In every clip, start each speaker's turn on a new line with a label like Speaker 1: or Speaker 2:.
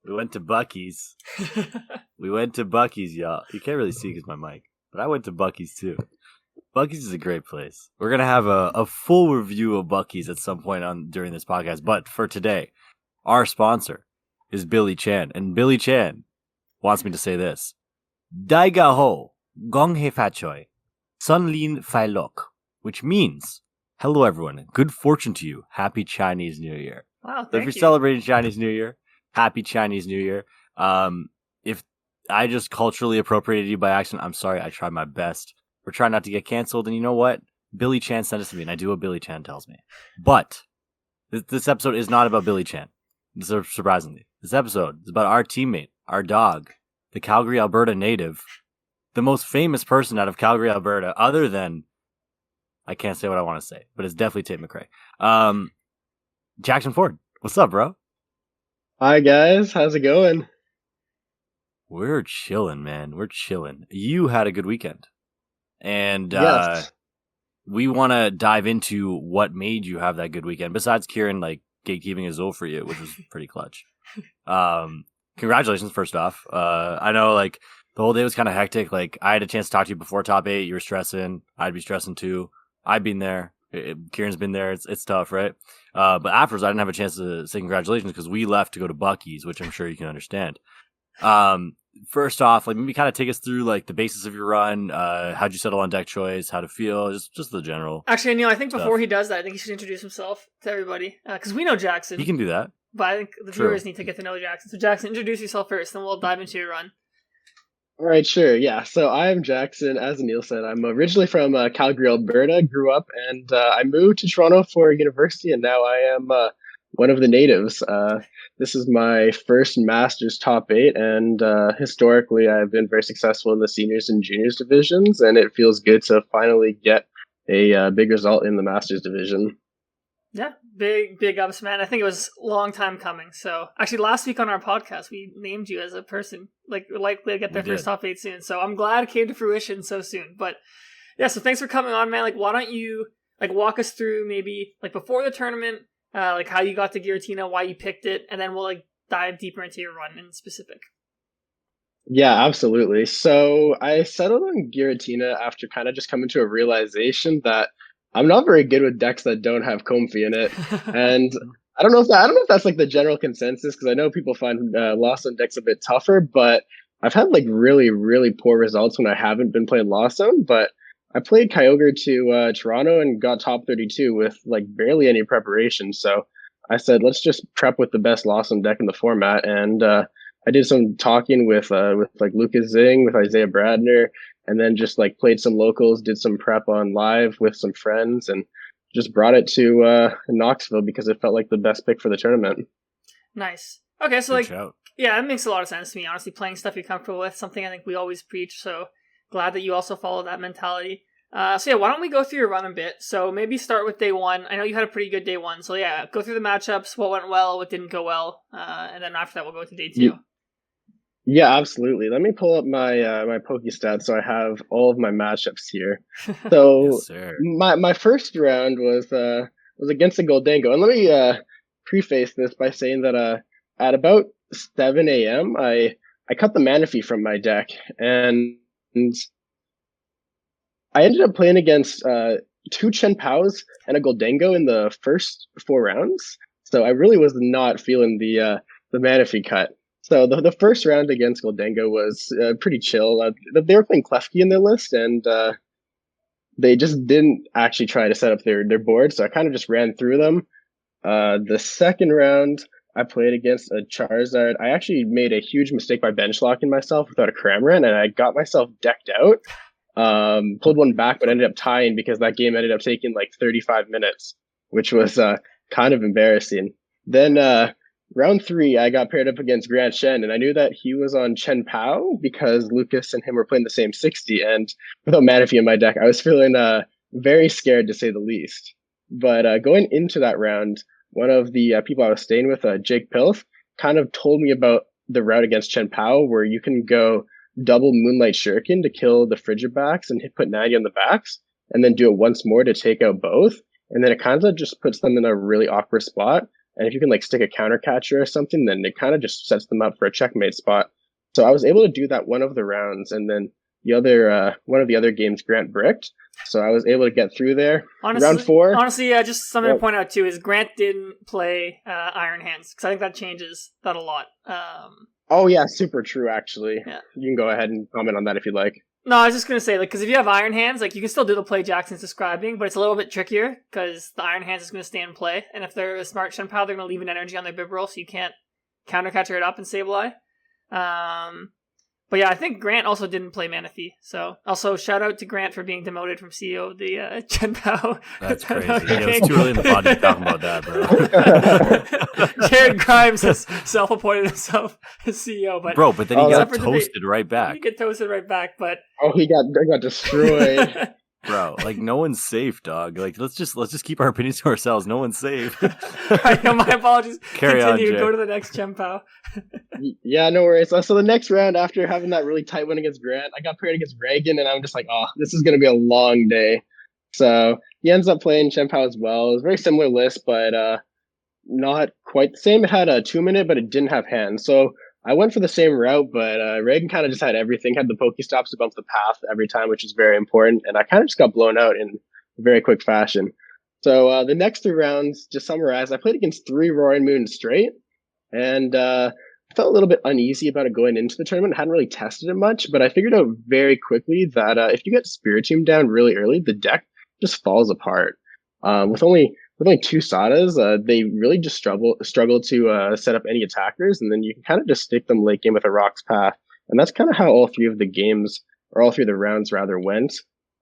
Speaker 1: We went to Buc-ees. We went to Buc-ees, y'all. You can't really see because my mic, but I went to Buc-ees too. Buc-ees is a great place. We're gonna have a full review of Buc-ees at some point during this podcast. But for today, our sponsor is Billy Chan, and Billy Chan wants me to say this: Daiga ho gong he fa choi, sun lin fai lok, which means hello everyone, good fortune to you, happy Chinese New Year.
Speaker 2: Wow,
Speaker 1: so if you're celebrating Chinese New Year, happy Chinese New Year. If I just culturally appropriated you by accident, I'm sorry. I tried my best. We're trying not to get canceled. And you know what? Billy Chan sent us to me, and I do what Billy Chan tells me. But this episode is not about Billy Chan, surprisingly. This episode is about our teammate, our dog, the Calgary, Alberta native, the most famous person out of Calgary, Alberta, other than, I can't say what I want to say, but it's definitely Tate McRae. Jackson Ford, what's up, bro?
Speaker 3: Hi, guys. How's it going?
Speaker 1: We're chilling, man. We're chilling. You had a good weekend. And
Speaker 3: yes.
Speaker 1: We want to dive into what made you have that good weekend, besides Ciaran, gatekeeping his goal for you, which was pretty clutch. Congratulations, first off. I know, the whole day was kind of hectic. I had a chance to talk to you before top 8. You were stressing. I'd be stressing too. I've been there. Kieran's been there. It's tough, right? But afterwards, I didn't have a chance to say congratulations because we left to go to Buc-ees, which I'm sure you can understand. First off, maybe kind of take us through the basis of your run. How'd you settle on deck choice? How to feel? Just the general.
Speaker 2: Actually, Aneil, I think before he does that, I think he should introduce himself to everybody because we know Jackson.
Speaker 1: He can do that,
Speaker 2: but I think the viewers need to get to know Jackson. So, Jackson, introduce yourself first, then we'll dive into your run.
Speaker 3: All right, sure. Yeah. So I'm Jackson. As Aneil said, I'm originally from Calgary, Alberta. Grew up, and I moved to Toronto for university, and now I am one of the natives. This is my first Masters top 8, and historically I've been very successful in the seniors and juniors divisions, and it feels good to finally get a big result in the Masters division.
Speaker 2: Yeah, big ups, man. I think it was a long time coming. So actually last week on our podcast, we named you as a person, likely to get their first top 8 soon. So I'm glad it came to fruition so soon. But yeah, so thanks for coming on, man. Why don't you walk us through maybe before the tournament, how you got to Giratina, why you picked it, and then we'll dive deeper into your run in specific.
Speaker 3: Yeah, absolutely. So I settled on Giratina after kind of just coming to a realization that I'm not very good with decks that don't have Comfy in it, and I don't know if that's the general consensus, because I know people find Lost Zone decks a bit tougher, but I've had really, really poor results when I haven't been playing Lost Zone. But I played Kyogre to Toronto and got top 32 with barely any preparation. So I said, let's just prep with the best Lost Zone deck in the format, and I did some talking with Lucas Zing, with Isaiah Bradner, and then just played some locals, did some prep on live with some friends, and just brought it to Knoxville because it felt like the best pick for the tournament.
Speaker 2: Nice. Okay, so yeah, it makes a lot of sense to me, honestly. Playing stuff you're comfortable with, something I think we always preach, so glad that you also follow that mentality. So yeah, why don't we go through your run a bit? So maybe start with day 1. I know you had a pretty good day 1, so yeah, go through the matchups, what went well, what didn't go well, and then after that we'll go to day 2.
Speaker 3: Yeah, absolutely. Let me pull up my my PokeStats so I have all of my matchups here. So
Speaker 1: yes,
Speaker 3: my first round was against the Goldango, and let me preface this by saying that at about 7 a.m. I cut the Manaphy from my deck, and I ended up playing against 2 Chien-Paos and a Goldango in the first 4 rounds. So I really was not feeling the Manaphy cut. So the first round against Goldango was pretty chill. They were playing Klefki in their list, and they just didn't actually try to set up their board, so I kind of just ran through them. The second round, I played against a Charizard. I actually made a huge mistake by bench locking myself without a Cramorant, and I got myself decked out. Pulled one back, but ended up tying because that game ended up taking 35 minutes, which was kind of embarrassing. Then round 3, I got paired up against Grant Shen, and I knew that he was on Chien-Pao because Lucas and him were playing the same 60, and without Manaphy in my deck, I was feeling very scared, to say the least. But going into that round, one of the people I was staying with, Jake Pilf, kind of told me about the route against Chien-Pao, where you can go double Moonlight Shuriken to kill the Frigibacks and put 90 on the backs, and then do it once more to take out both. And then it kind of just puts them in a really awkward spot. And if you can like stick a counter catcher or something, then it kind of just sets them up for a checkmate spot. So I was able to do that one of the rounds, and then the other one of the other games Grant bricked. So I was able to get through there. Round 4.
Speaker 2: Honestly, just something to point out too is Grant didn't play Iron Hands, because I think that changes that a lot.
Speaker 3: Oh yeah, super true. Actually,
Speaker 2: yeah.
Speaker 3: You can go ahead and comment on that if you'd like.
Speaker 2: No, I was just gonna say, like, because if you have Iron Hands, like, you can still do the play Jackson's describing, but it's a little bit trickier because the Iron Hands is gonna stay in play, and if they're a smart Chien-Pao, they're gonna leave an energy on their bib roll, so you can't countercatcher it up and Sable Eye. But yeah, I think Grant also didn't play Manaphy. So also shout out to Grant for being demoted from CEO of the Chien-Pao.
Speaker 1: That's crazy. Yeah, it's too early in the pod to talk about that,
Speaker 2: bro. Jared Grimes has self-appointed himself as CEO, but
Speaker 1: then he got toasted right back.
Speaker 2: He got toasted right back, but
Speaker 3: he got destroyed.
Speaker 1: Bro, like no one's safe, dog. Like let's just keep our opinions to ourselves. No one's safe.
Speaker 2: Right, my apologies.
Speaker 1: Carry
Speaker 2: Continue.
Speaker 1: on, Jay.
Speaker 2: Go to the next Chien-Pao.
Speaker 3: Yeah, no worries. So the next round, after having that really tight win against Grant, I got paired against Reagan, and I'm just like, oh, this is gonna be a long day. So he ends up playing Chien-Pao as well. It was a very similar list, but not quite the same. It had a 2-minute, but it didn't have hands. So I went for the same route, but Reagan kind of just had everything, had the Pokestops to bump the path every time, which is very important. And I kind of just got blown out in very quick fashion. So the next 3 rounds, just summarize, I played against 3 Roaring Moons straight. And I felt a little bit uneasy about it going into the tournament. I hadn't really tested it much, but I figured out very quickly that if you get Spiritomb down really early, the deck just falls apart. With only 2 Sadas, they really just struggle to set up any attackers, and then you can kind of just stick them late game with a Rock's Path. And that's kind of how all 3 of the games, or all 3 of the rounds rather, went.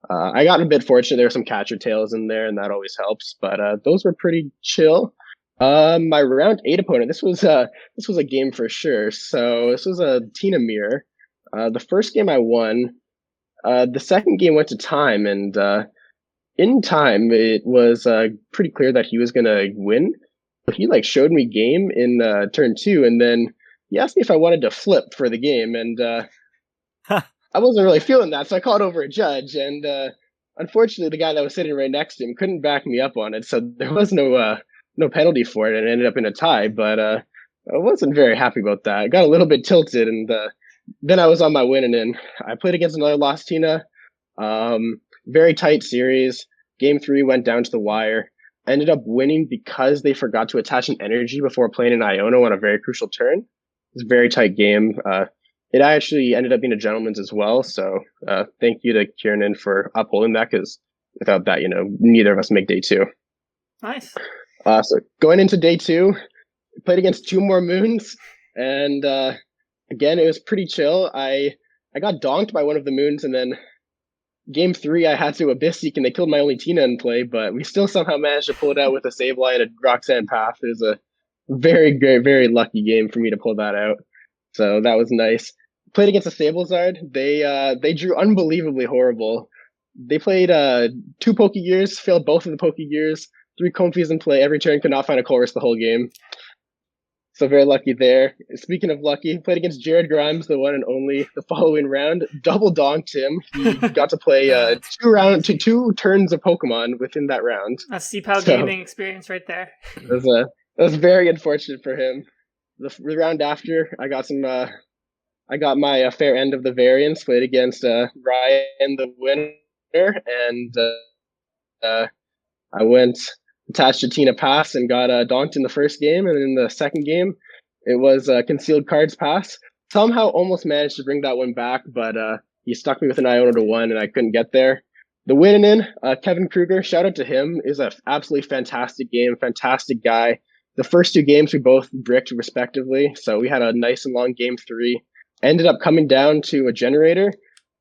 Speaker 3: I got a bit fortunate. There were some catcher tails in there, and that always helps, but those were pretty chill. My round 8 opponent, this was a game for sure. So this was a Tina Mirror. The first game I won. The second game went to time, and in time, it was pretty clear that he was going to win. But he showed me game in turn 2, and then he asked me if I wanted to flip for the game, and I wasn't really feeling that, so I called over a judge, and unfortunately, the guy that was sitting right next to him couldn't back me up on it, so there was no penalty for it, and it ended up in a tie. But I wasn't very happy about that. I got a little bit tilted, and then I was on my winning end. I played against another Lost Tina. Very tight series. Game 3 went down to the wire. Ended up winning because they forgot to attach an energy before playing an Iono on a very crucial turn. It was a very tight game. It actually ended up being a gentleman's as well. So thank you to Ciaran for upholding that, because without that, neither of us make day 2.
Speaker 2: Nice.
Speaker 3: So going into day 2, played against 2 more Moons, and again, it was pretty chill. I got donked by one of the Moons, and then game 3, I had to Abyss Seek, and they killed my only Tina in play, but we still somehow managed to pull it out with a Sable Eye and a Roxanne Path. It was a very, very, very lucky game for me to pull that out. So that was nice. Played against a Sablezard. They drew unbelievably horrible. They played 2 Pokegears, failed both of the Pokegears, 3 Comfies in play every turn, could not find a chorus the whole game. So very lucky there. Speaking of lucky, played against Jared Grimes, the one and only, the following round. Double donked him. He got to play 2 turns of Pokemon within that round.
Speaker 2: That's Ciaran gaming experience right there.
Speaker 3: That was very unfortunate for him. The round after, I got my fair end of the variance. Played against Ryan, the winner, and I went attached to Tina Pass and got donked in the first game, and in the second game, it was Concealed Cards Pass. Somehow almost managed to bring that one back, but he stuck me with an Iono to 1, and I couldn't get there. The winning in, Kevin Kruger, shout out to him, is an absolutely fantastic game, fantastic guy. The first 2 games we both bricked respectively, so we had a nice and long game 3. Ended up coming down to a generator.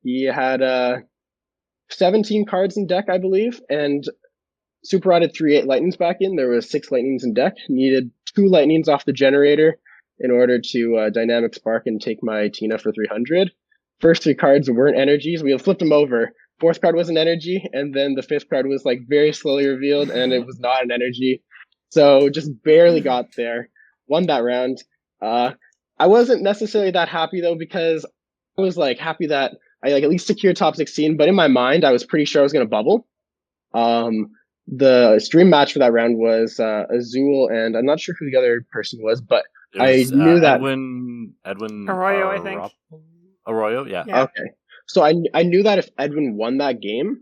Speaker 3: He had 17 cards in deck, I believe, and super rotted 3-8 lightnings back in. There was 6 lightnings in deck. Needed 2 lightnings off the generator in order to dynamic spark and take my Tina for 300. First 3 cards weren't energies. We flipped them over. 4th card was an energy, and then the 5th card was very slowly revealed, and it was not an energy. So just barely got there. Won that round. I wasn't necessarily that happy though, because I was happy that I at least secured top 16, but in my mind I was pretty sure I was going to bubble. the stream match for that round was Azul, and I'm not sure who the other person was, but I knew that
Speaker 1: Edwin
Speaker 2: Arroyo, I think.
Speaker 1: Arroyo, yeah.
Speaker 3: Okay, so I knew that if Edwin won that game,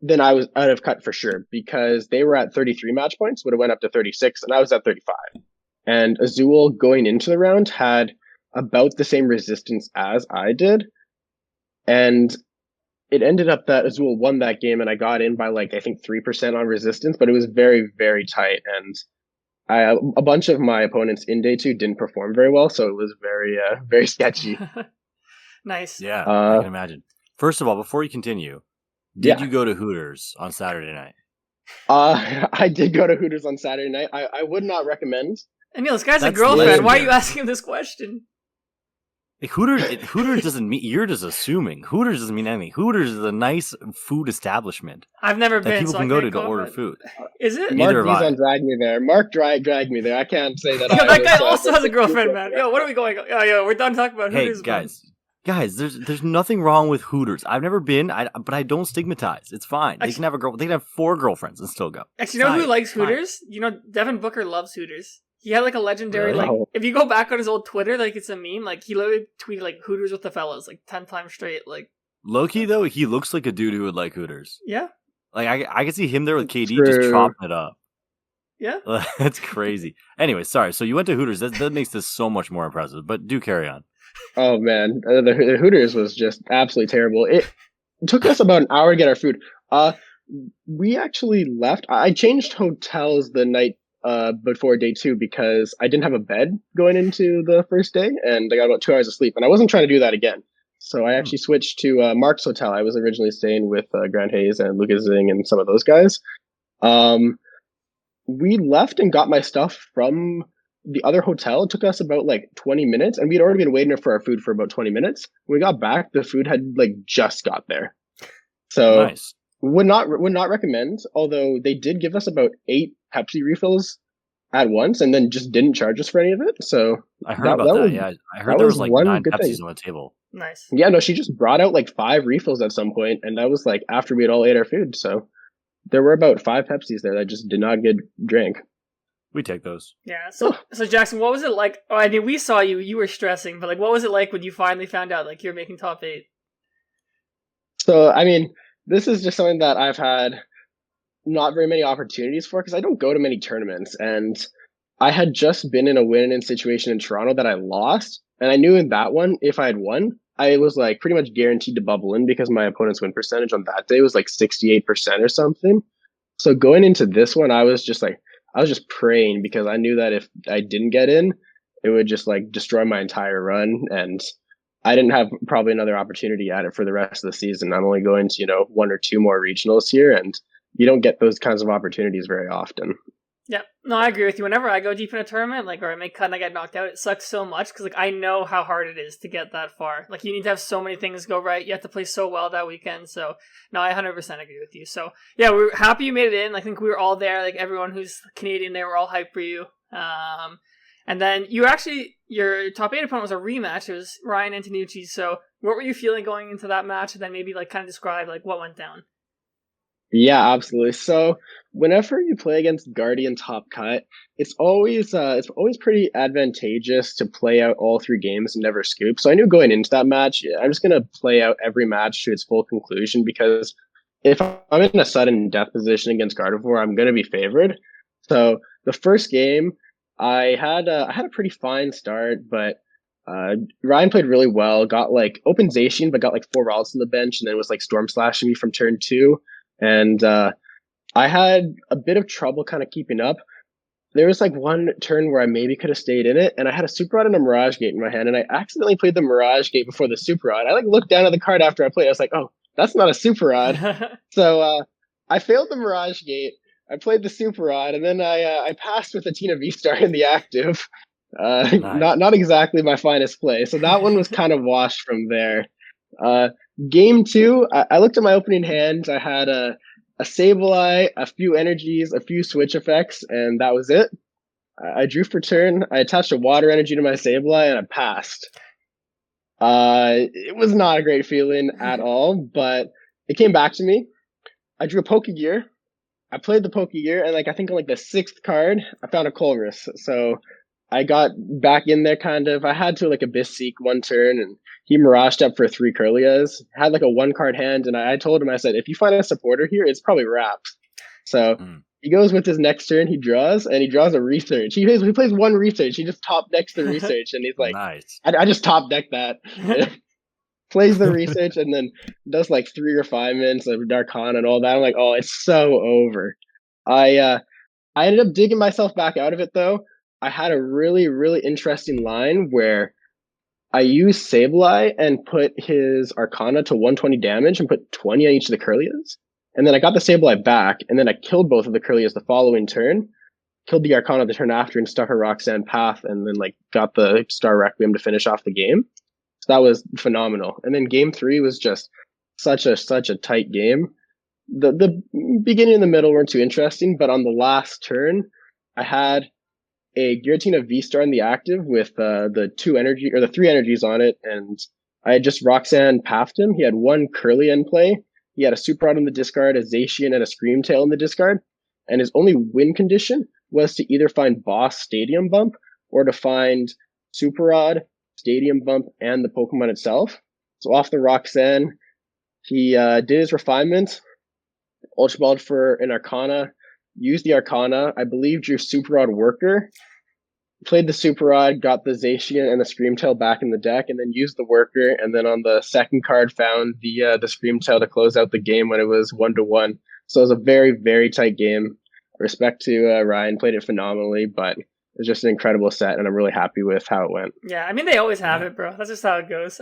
Speaker 3: then I was out of cut for sure, because they were at 33 match points, would have went up to 36, and I was at 35. And Azul going into the round had about the same resistance as I did, and it ended up that Azul won that game, and I got in by like I think 3% on resistance, but it was very, very tight, and a bunch of my opponents in day 2 didn't perform very well, so it was very very sketchy.
Speaker 2: Nice.
Speaker 1: Yeah, I can imagine. First of all, before you continue, did you go to Hooters on Saturday night?
Speaker 3: I did go to Hooters on Saturday night. I would not recommend.
Speaker 2: Aneil, this guy's a girlfriend. Why are you asking him this question?
Speaker 1: Like Hooters doesn't mean, you're just assuming. Hooters doesn't mean anything. Hooters is a nice food establishment.
Speaker 2: I've never been,
Speaker 1: people
Speaker 2: so
Speaker 1: can
Speaker 2: I
Speaker 1: go
Speaker 2: can't
Speaker 1: to order food.
Speaker 2: Is it?
Speaker 3: Mark Dizon dragged me there. Mark dragged me there. I can't say that.
Speaker 2: Yo, that guy also has a girlfriend, man. Yo, what are we going? Yo, we're done talking about Hooters.
Speaker 1: Hey, guys, there's nothing wrong with Hooters. I've never been, but I don't stigmatize. It's fine. They can have They can have 4 girlfriends and still go.
Speaker 2: Actually, you know who likes Hooters? You know, Devin Booker loves Hooters. He had like a legendary, like, if you go back on his old Twitter, like it's a meme, like he literally tweeted like Hooters with the fellas, like 10 times straight, like.
Speaker 1: Low-key though, he looks like a dude who would like Hooters.
Speaker 2: Yeah.
Speaker 1: Like I can see him there with KD just chopping it up.
Speaker 2: Yeah.
Speaker 1: That's crazy. Anyway, sorry. So you went to Hooters. That makes this so much more impressive, but do carry on.
Speaker 3: Oh man, the Hooters was just absolutely terrible. It took us about an hour to get our food. We actually left. I changed hotels the night before day 2 because I didn't have a bed going into the first day, and I got about 2 hours of sleep, and I wasn't trying to do that again. So I actually switched to Mark's hotel. I was originally staying with Grant Hayes and Lucas Zing and some of those guys. We left and got my stuff from the other hotel. It took us about like 20 minutes, and we'd already been waiting for our food for about 20 minutes. When we got back, the food had like just got there. So
Speaker 1: nice.
Speaker 3: Would not recommend, although they did give us about 8 Pepsi refills at once and then just didn't charge us for any of it. So
Speaker 1: I heard about that. Yeah, I heard there was like 9 Pepsis on the table.
Speaker 2: Nice.
Speaker 3: Yeah, no, she just brought out like 5 refills at some point, and that was like after we had all ate our food. So there were about 5 Pepsis there that just did not get drank.
Speaker 1: We take those.
Speaker 2: Yeah. So Jackson, what was it like? Oh, I mean, we saw you were stressing, but like, what was it like when you finally found out like you're making top 8?
Speaker 3: So, I mean, this is just something that I've had not very many opportunities for because I don't go to many tournaments, and I had just been in a win-in situation in Toronto that I lost, and I knew in that one, if I had won, I was like pretty much guaranteed to bubble in because my opponent's win percentage on that day was like 68% or something. So going into this one, I was just praying because I knew that if I didn't get in, it would just like destroy my entire run, and I didn't have probably another opportunity at it for the rest of the season. I'm only going to, 1 or 2 more regionals here, and you don't get those kinds of opportunities very often.
Speaker 2: Yeah, no, I agree with you. Whenever I go deep in a tournament, like, or I make cut and I get knocked out, it sucks so much because, like, I know how hard it is to get that far. Like, you need to have so many things go right. You have to play so well that weekend. So, no, I 100% agree with you. So, yeah, we're happy you made it in. I think we were all there. Like, everyone who's Canadian there, we're all hyped for you. And then your top 8 opponent was a rematch. It was Ryan Antonucci. So, what were you feeling going into that match? And then maybe, like, kind of describe, like, what went down.
Speaker 3: Yeah, absolutely. So whenever you play against Guardian Top Cut, it's always pretty advantageous to play out all 3 games and never scoop. So I knew going into that match, I'm just gonna play out every match to its full conclusion because if I'm in a sudden death position against Gardevoir, I'm gonna be favored. So the first game, I had a pretty fine start, but Ryan played really well. Got like open Zacian, but got like 4 Ralts on the bench, and then was like Storm Slashing me from turn 2. And I had a bit of trouble kind of keeping up. There was like one turn where I maybe could have stayed in it, and I had a Super Rod and a Mirage Gate in my hand, and I accidentally played the Mirage Gate before the Super Rod. I like looked down at the card after I played. I was like, oh, that's not a Super Rod. So I failed the Mirage Gate. I played the Super Rod, and then I passed with a Tina Vstar in the active. Nice. Not exactly my finest play. So that one was kind of washed from there. Game 2, I looked at my opening hand. I had a Sableye, a few energies, a few switch effects, and that was it. I drew for turn. I attached a water energy to my Sableye, and I passed. It was not a great feeling at all, but it came back to me. I drew a Pokegear. I played the Pokegear, and like I think on like the 6th card, I found a Colress. So I got back in there kind of. I had to like Abyss Seek one turn, and he Miraged up for 3 Curlias. Had like a 1-card hand, and I told him, I said, if you find a supporter here, it's probably Wraps. So he goes with his next turn, he draws a Research. He plays 1 Research. He just top decks the Research, and he's like,
Speaker 1: nice.
Speaker 3: I just top deck that. Plays the Research, and then does like 3 refinements of Darkana and all that. I'm like, oh, it's so over. I ended up digging myself back out of it though. I had a really, really interesting line where I used Sableye and put his Arcana to 120 damage and put 20 on each of the Curlias. And then I got the Sableye back, and then I killed both of the Curlias the following turn, killed the Arcana the turn after, and stuck a Roxanne Path, and then like got the Star Requiem to finish off the game. So that was phenomenal. And then game 3 was just such a tight game. The beginning and the middle weren't too interesting, but on the last turn, I had a Giratina Vstar in the active with the 3 energies on it, and I had just Roxanne Pathed him. He had 1 Curly in play. He had a Super Rod in the discard, a Zacian, and a Screamtail in the discard. And his only win condition was to either find Boss Stadium Bump or to find Super Rod, Stadium Bump, and the Pokemon itself. So off the Roxanne, he did his refinement, Ultra Balled for an Arcana, used the Arcana, I believe drew Super Rod Worker, played the Super Rod, got the Zacian and the Screamtail back in the deck, and then used the Worker, and then on the second card found the Screamtail to close out the game when it was 1-1. So it was a very, very tight game. Respect to Ryan, played it phenomenally, but it was just an incredible set, and I'm really happy with how it went.
Speaker 2: Yeah, I mean, they always have it, bro. That's just how it goes.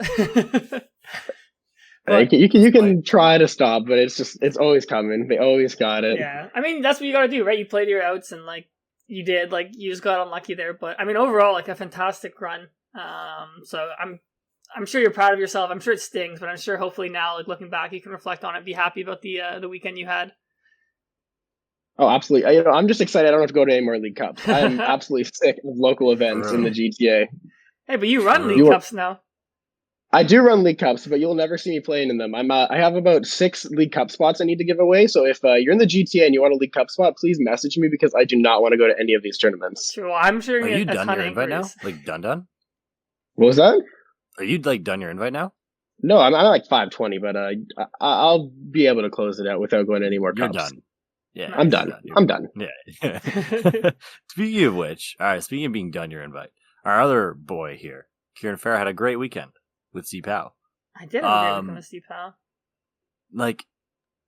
Speaker 3: But, you can try to stop, but it's always coming. They always got it.
Speaker 2: Yeah, I mean, that's what you gotta do, right? You played your outs, and like you did, like you just got unlucky there. But I mean, overall, like a fantastic run. So I'm sure you're proud of yourself. I'm sure it stings, but I'm sure hopefully now, like looking back, you can reflect on it, be happy about the weekend you had.
Speaker 3: Oh, absolutely. I'm just excited I don't have to go to any more League Cups. I'm absolutely sick of local events in the GTA.
Speaker 2: Hey, but you run League Cups now.
Speaker 3: I do run League Cups, but you'll never see me playing in them. I have about 6 League Cup spots I need to give away. So if you're in the GTA and you want a League Cup spot, please message me because I do not want to go to any of these tournaments.
Speaker 2: Sure, well, I'm sure
Speaker 1: Are you done your invite now? Like done?
Speaker 3: What was that?
Speaker 1: Are you like done your invite now?
Speaker 3: No, I'm like 520, but I'll be able to close it out without going to any more cups.
Speaker 1: You're done. Yeah,
Speaker 3: I'm done. I'm done.
Speaker 1: Yeah. Speaking of which, all right. Speaking of being done your invite, our other boy here, Ciaran Fair, had a great weekend with Cian-Pao.
Speaker 2: I did have a great weekend with Cian-Pao.
Speaker 1: Like,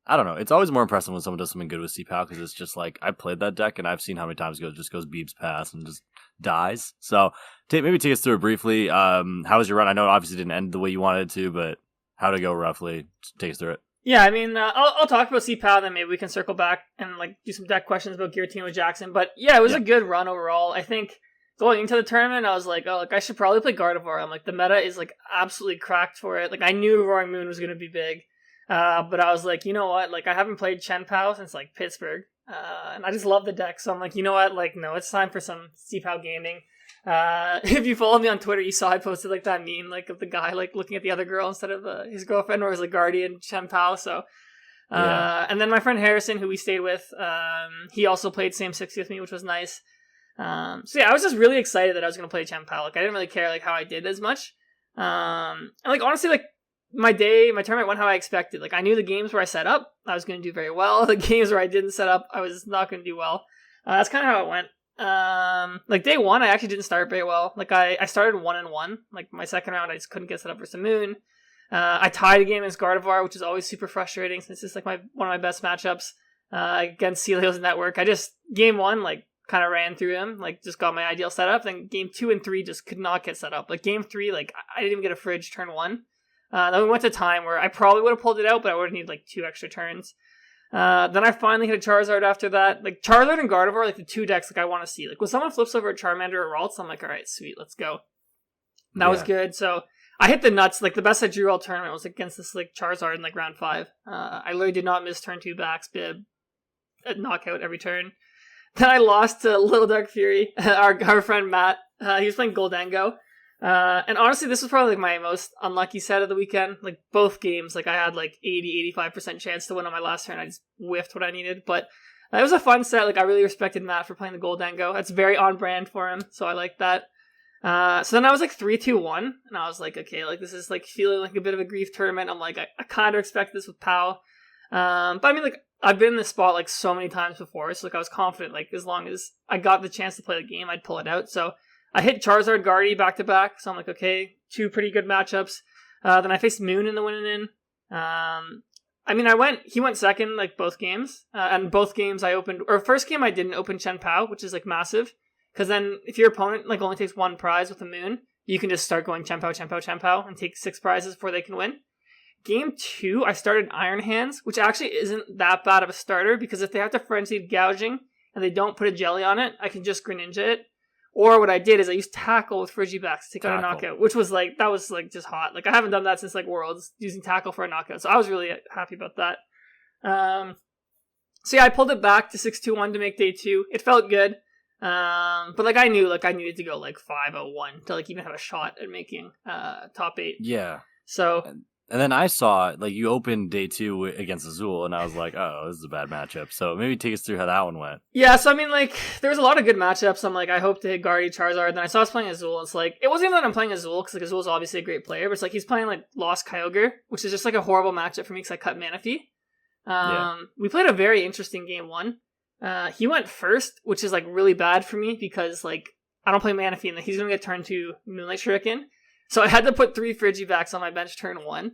Speaker 1: I don't know. It's always more impressive when someone does something good with Cian-Pao because it's just like I played that deck and I've seen how many times it just goes Beebs past and just dies. So maybe take us through it briefly. How was your run? I know it obviously didn't end the way you wanted it to, but how'd it go roughly? Just take us through it.
Speaker 2: Yeah, I mean, I'll talk about Cian-Pao, then maybe we can circle back and like do some deck questions about Giratina Jackson. But yeah, it was a good run overall. I think going into the tournament, I was like, oh, like I should probably play Gardevoir. I'm like, the meta is like absolutely cracked for it. Like I knew Roaring Moon was going to be big, but I was like, you know what? Like I haven't played Chien-Pao since like Pittsburgh, and I just love the deck. So I'm like, you know what? Like no, it's time for some Cian-Pao gaming. If you follow me on Twitter, you saw I posted like that meme like of the guy like looking at the other girl instead of his girlfriend or his like guardian Chien-Pao. So and then my friend Harrison, who we stayed with, he also played same 60 with me, which was nice. So yeah, I was just really excited that I was going to play Chien-Pao. Like I didn't really care like how I did as much. And like honestly, like my tournament went how I expected. Like I knew the games where I set up, I was going to do very well. The games where I didn't set up, I was not going to do well. That's kind of how it went. Like day 1, I actually didn't start very well. Like I started 1-1. Like my second round, I just couldn't get set up for some Moon. I tied a game against Gardevoir, which is always super frustrating since it's like one of my best matchups against Celio's network. I just game 1 like kind of ran through him, like just got my ideal setup. Then game 2 and 3 just could not get set up. Like game 3, like I didn't even get a fridge turn 1. Then we went to time where I probably would have pulled it out, but I would have needed like 2 extra turns. Then I finally hit a Charizard after that. Like Charizard and Gardevoir, like the 2 decks like I want to see. Like when someone flips over a Charmander or Ralts, I'm like, all right, sweet, let's go. And that was good. So I hit the nuts. Like the best I drew all tournament was against this like Charizard in like round 5. I literally did not miss turn 2 backs, bib, knockout every turn. Then I lost to Little Dark Fury, our friend Matt. He was playing Goldango. And honestly, this was probably like my most unlucky set of the weekend. Like both games, like I had like 80-85% chance to win on my last turn. I just whiffed what I needed. But It was a fun set. Like, I really respected Matt for playing the Goldango. That's very on brand for him, so I like that. So then I was like 3-2-1, and I was like, okay, like this is like feeling like a bit of a grief tournament. I'm like, I kind of expect this with Pao. But I mean, like, I've been in this spot like so many times before, so like I was confident, like as long as I got the chance to play the game, I'd pull it out. So I hit Charizard Guardy back to back, so I'm like, okay, 2 pretty good matchups. Then I faced Moon in the winning in. I mean, he went second like both games, and both games I opened, or first game I didn't open Chien-Pao, which is like massive. Because then, if your opponent like only takes 1 prize with a Moon, you can just start going Chien-Pao, Chien-Pao, Chien-Pao, and take 6 prizes before they can win. Game 2, I started Iron Hands, which actually isn't that bad of a starter, because if they have to Frenzied Gouging, and they don't put a Jelly on it, I can just Greninja it. Or what I did is I used Tackle with Frigibacks to take out a knockout, which was like, that was like just hot. Like, I haven't done that since like Worlds, using Tackle for a knockout, so I was really happy about that. So yeah, I pulled it back to 6-2-1 to make day 2. It felt good. But like I knew like I needed to go like 5-0-1 to like even have a shot at making top 8.
Speaker 1: Yeah.
Speaker 2: So
Speaker 1: and then I saw like you opened day 2 against Azul, and I was like, oh, this is a bad matchup. So maybe take us through how that one went.
Speaker 2: Yeah, so I mean, like there was a lot of good matchups. I'm like, I hope to hit Guardy, Charizard. Then I saw us playing Azul. It's like it wasn't even that I'm playing Azul, because like Azul's obviously a great player, but it's like he's playing like Lost Kyogre, which is just like a horrible matchup for me because I cut Manaphy. We played a very interesting game 1. He went first, which is like really bad for me because like I don't play Manaphy, and he's gonna get turn 2 Moonlight Shuriken. So I had to put 3 Frigibacks on my bench turn 1.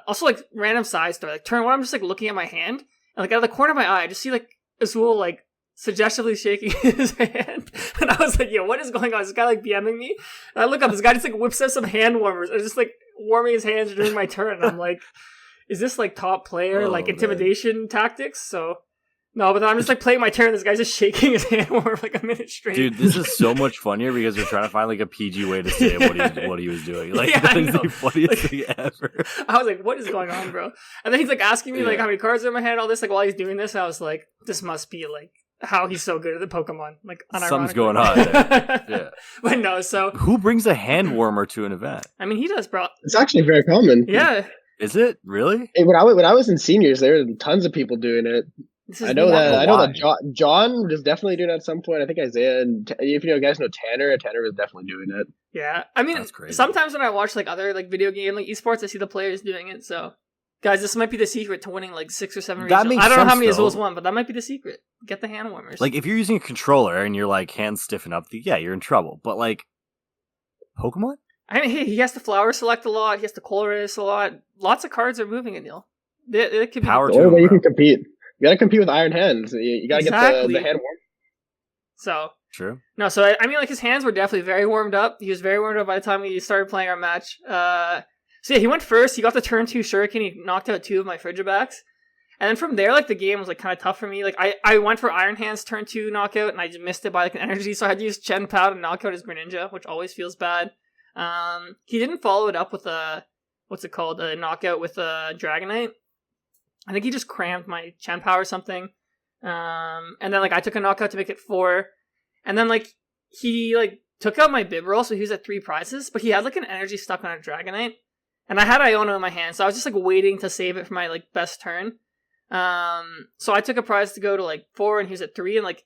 Speaker 2: Also like random side story. Like turn 1, I'm just like looking at my hand, and like out of the corner of my eye, I just see like Azul like suggestively shaking his hand, and I was like, yo, what is going on? Is this guy like BMing me? And I look up, this guy just like whips out some hand warmers and just like warming his hands during my turn. And I'm like, is this like top player like intimidation tactics? So. No, but then I'm just like playing my turn. This guy's just shaking his hand for like a minute straight.
Speaker 1: Dude, this is so much funnier because we're trying to find like a PG way to say what he was doing. Like,
Speaker 2: yeah,
Speaker 1: that is the funniest thing ever.
Speaker 2: I was like, what is going on, bro? And then he's like asking me like how many cards are in my hand, all this, like while he's doing this. And I was like, this must be like how he's so good at the Pokemon. Like,
Speaker 1: something's going on there. Yeah.
Speaker 2: But no, so
Speaker 1: who brings a hand warmer to an event?
Speaker 2: I mean, he does, bro.
Speaker 3: It's actually very common.
Speaker 2: Yeah.
Speaker 1: Is it really?
Speaker 3: Hey, when I was in seniors, there were tons of people doing it. I know that John was definitely doing it at some point. I think Isaiah, and if you guys know Tanner was definitely doing it.
Speaker 2: Yeah, I mean, sometimes when I watch like other like video game like esports, I see the players doing it. So, guys, this might be the secret to winning like 6 or 7 regionals. I don't know how many Azules won, but that might be the secret. Get the hand warmers.
Speaker 1: Like if you're using a controller and you're like hands stiffen up, yeah, you're in trouble. But like Pokemon,
Speaker 2: I mean, he has to flower select a lot. He has to colorless a lot. Lots of cards are moving, Aneil. They could be
Speaker 3: power to him, you can compete. You gotta compete with Iron Hands. You gotta get the hand warm.
Speaker 2: So
Speaker 1: true.
Speaker 2: No, so I mean, like his hands were definitely very warmed up. He was very warmed up by the time we started playing our match. So yeah, he went first. He got the turn 2 Shuriken. He knocked out 2 of my Frigibacks. And then from there, like the game was like kind of tough for me. Like I went for Iron Hands turn 2 knockout, and I just missed it by like an energy. So I had to use Chien-Pao to knock out his Greninja, which always feels bad. He didn't follow it up with a knockout with a Dragonite. I think he just crammed my Chien-Pao or something. And then like I took a knockout to make it 4. And then like he like took out my Bibarel, so he was at 3 prizes, but he had like an energy stuck on a Dragonite. And I had Iono in my hand, so I was just like waiting to save it for my like best turn. So I took a prize to go to like 4, and he was at 3, and like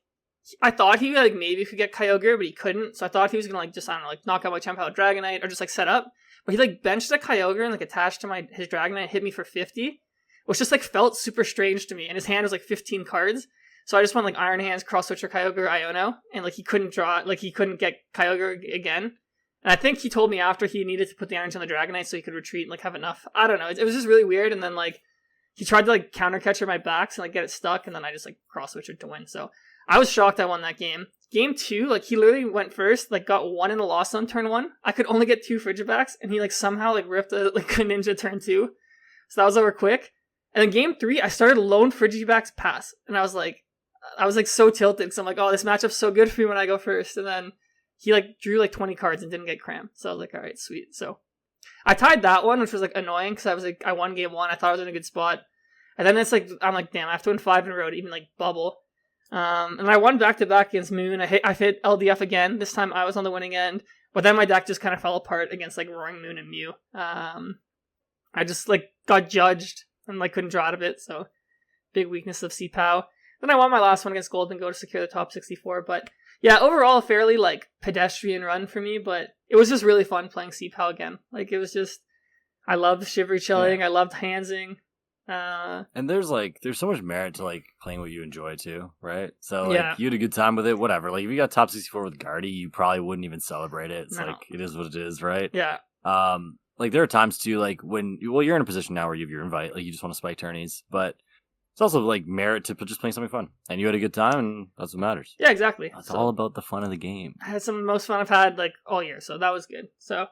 Speaker 2: I thought he like maybe could get Kyogre, but he couldn't. So I thought he was gonna like just, I don't know, like knock out my Chien-Pao Dragonite or just like set up. But he like benched a Kyogre and like attached to his Dragonite, hit me for 50. Which just like felt super strange to me, and his hand was like 15 cards, so I just went like Iron Hands, Cross Switcher, Kyogre, Iono, and like he couldn't get Kyogre again. And I think he told me after he needed to put the energy on the Dragonite so he could retreat and like have enough. I don't know, it was just really weird. And then like he tried to like counter catcher my backs and like get it stuck, and then I just like Cross Switcher to win. So I was shocked I won that game. Game 2, like he literally went first, like got 1 in the loss on turn 1. I could only get 2 Frigibacks, and he like somehow like ripped a ninja turn 2. So that was over quick. And then game 3, I started lone Frigibacks pass. And I was like so tilted because I'm like, oh, this matchup's so good for me when I go first. And then he like drew like 20 cards and didn't get crammed. So I was like, all right, sweet. So I tied that one, which was like annoying because I was like, I won game 1. I thought I was in a good spot. And then it's like, I'm like, damn, I have to win 5 in a row to even like bubble. And I won back to back against Moon. I hit LDF again. This time I was on the winning end. But then my deck just kind of fell apart against like Roaring Moon and Mew. I just like got judged and like couldn't draw out of it, so big weakness of Cian-Pao. Then I won my last one against Golden Go to secure the top 64. But yeah, overall, a fairly like pedestrian run for me. But it was just really fun playing Cian-Pao again. Like it was just, I loved shivery chilling. Yeah. I loved handsing.
Speaker 1: And there's so much merit to like playing what you enjoy too, right? So like you had a good time with it, whatever. Like if you got top 64 with Guardy, you probably wouldn't even celebrate it. It's like it is what it is, right?
Speaker 2: Yeah.
Speaker 1: Like there are times too, like when you're in a position now where you have your invite, like you just want to spike tourneys, but it's also like merit to just playing something fun, and you had a good time, and that's what matters.
Speaker 2: Yeah, exactly.
Speaker 1: It's all about the fun of the game.
Speaker 2: I had some of the most fun I've had like all year, so that was good. So.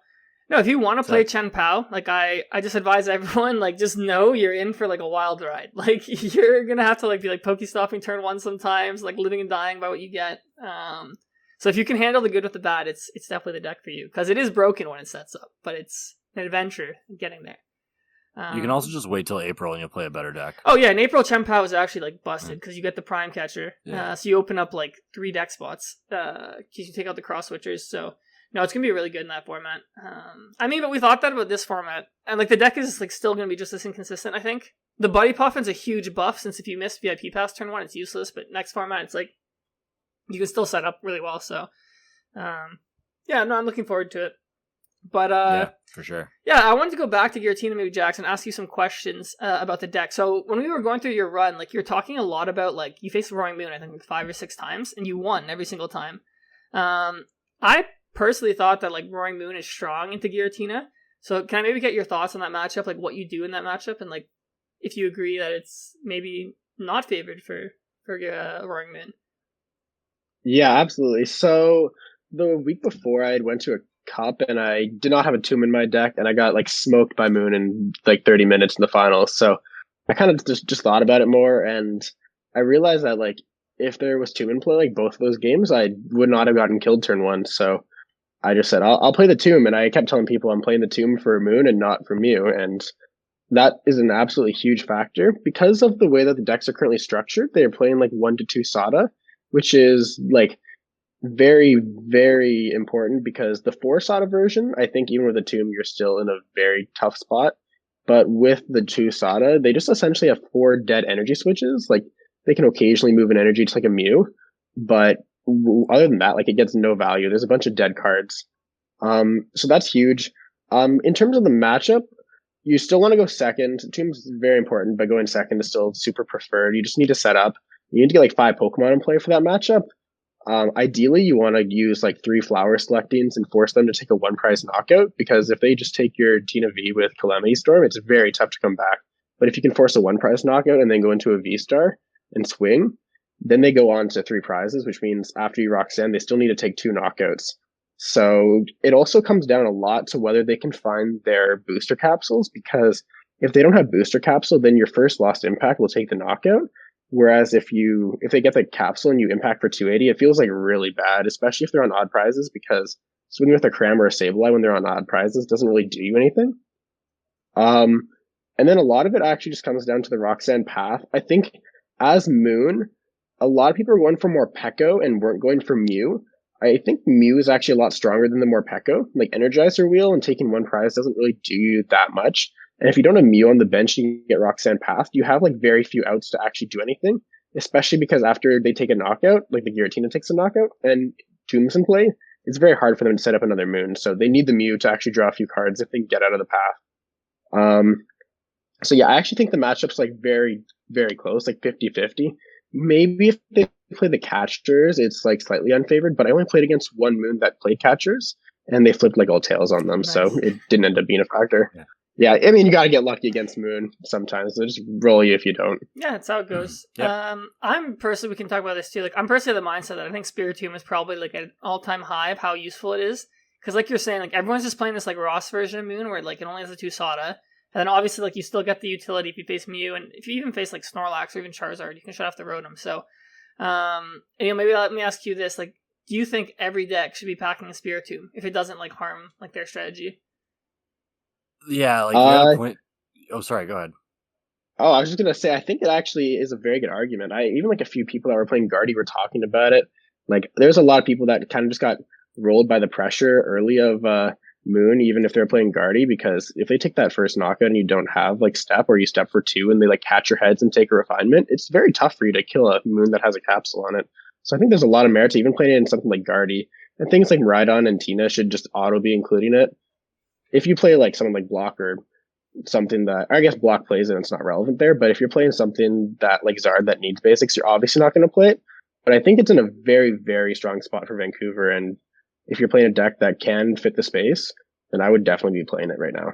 Speaker 2: No, if you want to play Chien-Pao, like I just advise everyone, like just know you're in for like a wild ride. Like you're gonna have to like be like Pokestopping turn 1 sometimes, like living and dying by what you get. So if you can handle the good with the bad, it's definitely the deck for you because it is broken when it sets up, but it's an adventure getting there.
Speaker 1: You can also just wait till April and you'll play a better deck.
Speaker 2: Oh yeah, in April Chien-Pao is actually like busted because you get the Prime Catcher, so you open up like 3 deck spots because you take out the cross switchers. So. No, it's going to be really good in that format. I mean, but we thought that about this format. And, like, the deck is, like, still going to be just as inconsistent, I think. The Buddy Puffin's a huge buff, since if you miss VIP Pass turn 1, it's useless. But next format, it's, like, you can still set up really well. So, yeah, no, I'm looking forward to it. But,
Speaker 1: yeah, for sure.
Speaker 2: Yeah, I wanted to go back to Giratina, maybe Jackson, ask you some questions about the deck. So, when we were going through your run, like, you're talking a lot about, like, you faced Roaring Moon, I think, like 5 or 6 times, and you won every single time. I personally thought that like Roaring Moon is strong into Giratina. So can I maybe get your thoughts on that matchup, like what you do in that matchup, and like if you agree that it's maybe not favored for Roaring Moon?
Speaker 3: Yeah, absolutely. So the week before I went to a cup and I did not have a tomb in my deck and I got like smoked by Moon in like 30 minutes in the finals. So I kind of just thought about it more and I realized that like if there was tomb in play like both of those games, I would not have gotten killed turn 1. So I just said, I'll play the tomb. And I kept telling people I'm playing the tomb for Moon and not for Mew. And that is an absolutely huge factor. Because of the way that the decks are currently structured, they're playing like 1 to 2 Sada, which is like very, very important because the 4 Sada version, I think even with the tomb, you're still in a very tough spot. But with the 2 Sada, they just essentially have 4 dead energy switches. Like they can occasionally move an energy just like a Mew. But other than that, like it gets no value. There's a bunch of dead cards. So that's huge. In terms of the matchup, you still want to go second. Tomb's very important, but going second is still super preferred. You just need to set up. You need to get like 5 Pokemon in play for that matchup. Ideally, you want to use like 3 flower selectings and force them to take a 1 prize knockout, because if they just take your Tina V with Calamity Storm, it's very tough to come back. But if you can force a 1 prize knockout and then go into a V-Star and swing, then they go on to 3 prizes, which means after you Roxanne, they still need to take 2 knockouts. So it also comes down a lot to whether they can find their booster capsules, because if they don't have booster capsule, then your first Lost Impact will take the knockout. Whereas if they get the capsule and you impact for 280, it feels like really bad, especially if they're on odd prizes, because swinging with a Cram or a Sableye when they're on odd prizes doesn't really do you anything. And then a lot of it actually just comes down to the Roxanne path. I think as Moon, a lot of people are going for more Pekko and weren't going for Mew. I think Mew is actually a lot stronger than the more Pekko. Like Energizer Wheel and taking 1 prize doesn't really do you that much. And if you don't have Mew on the bench and you get Roxanne Path, you have like very few outs to actually do anything, especially because after they take a knockout, like the Giratina takes a knockout and Tomb's in play, it's very hard for them to set up another Moon. So they need the Mew to actually draw a few cards if they get out of the path. So yeah, I actually think the matchup's like very, very close, like 50-50. Maybe if they play the catchers, it's like slightly unfavored, but I only played against 1 Moon that played catchers, and they flipped like all tails on them, nice. So it didn't end up being a factor. Yeah, I mean, you got to get lucky against Moon sometimes. They'll just roll you if you don't.
Speaker 2: Yeah, that's how it goes.
Speaker 1: Yep.
Speaker 2: I'm personally, we can talk about this too. Like, I'm personally of the mindset that I think Spiritomb is probably like an all-time high of how useful it is. Because like you're saying, like everyone's just playing this like Ross version of Moon where like it only has the 2 Sada. And then obviously, like, you still get the utility if you face Mew, and if you even face, like, Snorlax or even Charizard, you can shut off the Rotom. So, and, maybe let me ask you this, like, do you think every deck should be packing a Spiritomb if it doesn't, like, harm, like, their strategy?
Speaker 1: Yeah, like, you have a point. Oh, sorry, go ahead.
Speaker 3: Oh, I was just going to say, I think it actually is a very good argument. Even, like, a few people that were playing Guardy were talking about it. Like, there's a lot of people that kind of just got rolled by the pressure early of Moon, even if they're playing Guardy, because if they take that first knockout and you don't have like step, or you step for 2 and they like catch your heads and take a refinement, it's very tough for you to kill a Moon that has a capsule on it. So I think there's a lot of merit to even playing it in something like Guardy. And things like Rhydon and Tina should just auto be including it. If you play like something like Block or something that, I guess Block plays it and it's not relevant there, but if you're playing something that like Zard that needs basics, you're obviously not going to play it. But I think it's in a very, very strong spot for Vancouver. And if you're playing a deck that can fit the space, then I would definitely be playing it right now.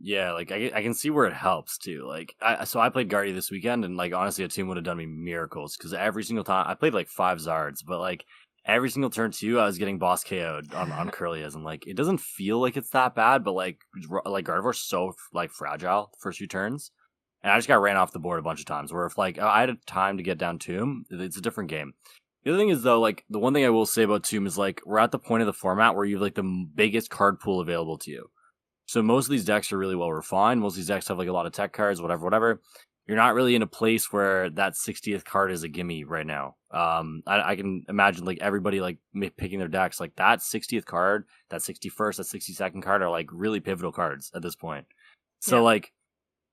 Speaker 1: Yeah, like I can see where it helps too. Like so I played Guardy this weekend, and like honestly, a team would have done me miracles because every single time I played like 5 Zards, but like every single turn 2, I was getting boss KO'd on Curlias, and like it doesn't feel like it's that bad, but like Gardevoir's so like fragile the first few turns, and I just got ran off the board a bunch of times. Where if like I had time to get down Tomb, it's a different game. The other thing is though, like the one thing I will say about Tomb is like we're at the point of the format where you have like the biggest card pool available to you. So most of these decks are really well refined. Most of these decks have like a lot of tech cards, whatever. You're not really in a place where that 60th card is a gimme right now. I can imagine like everybody like picking their decks like that 60th card, that 61st, that 62nd card are like really pivotal cards at this point. So like,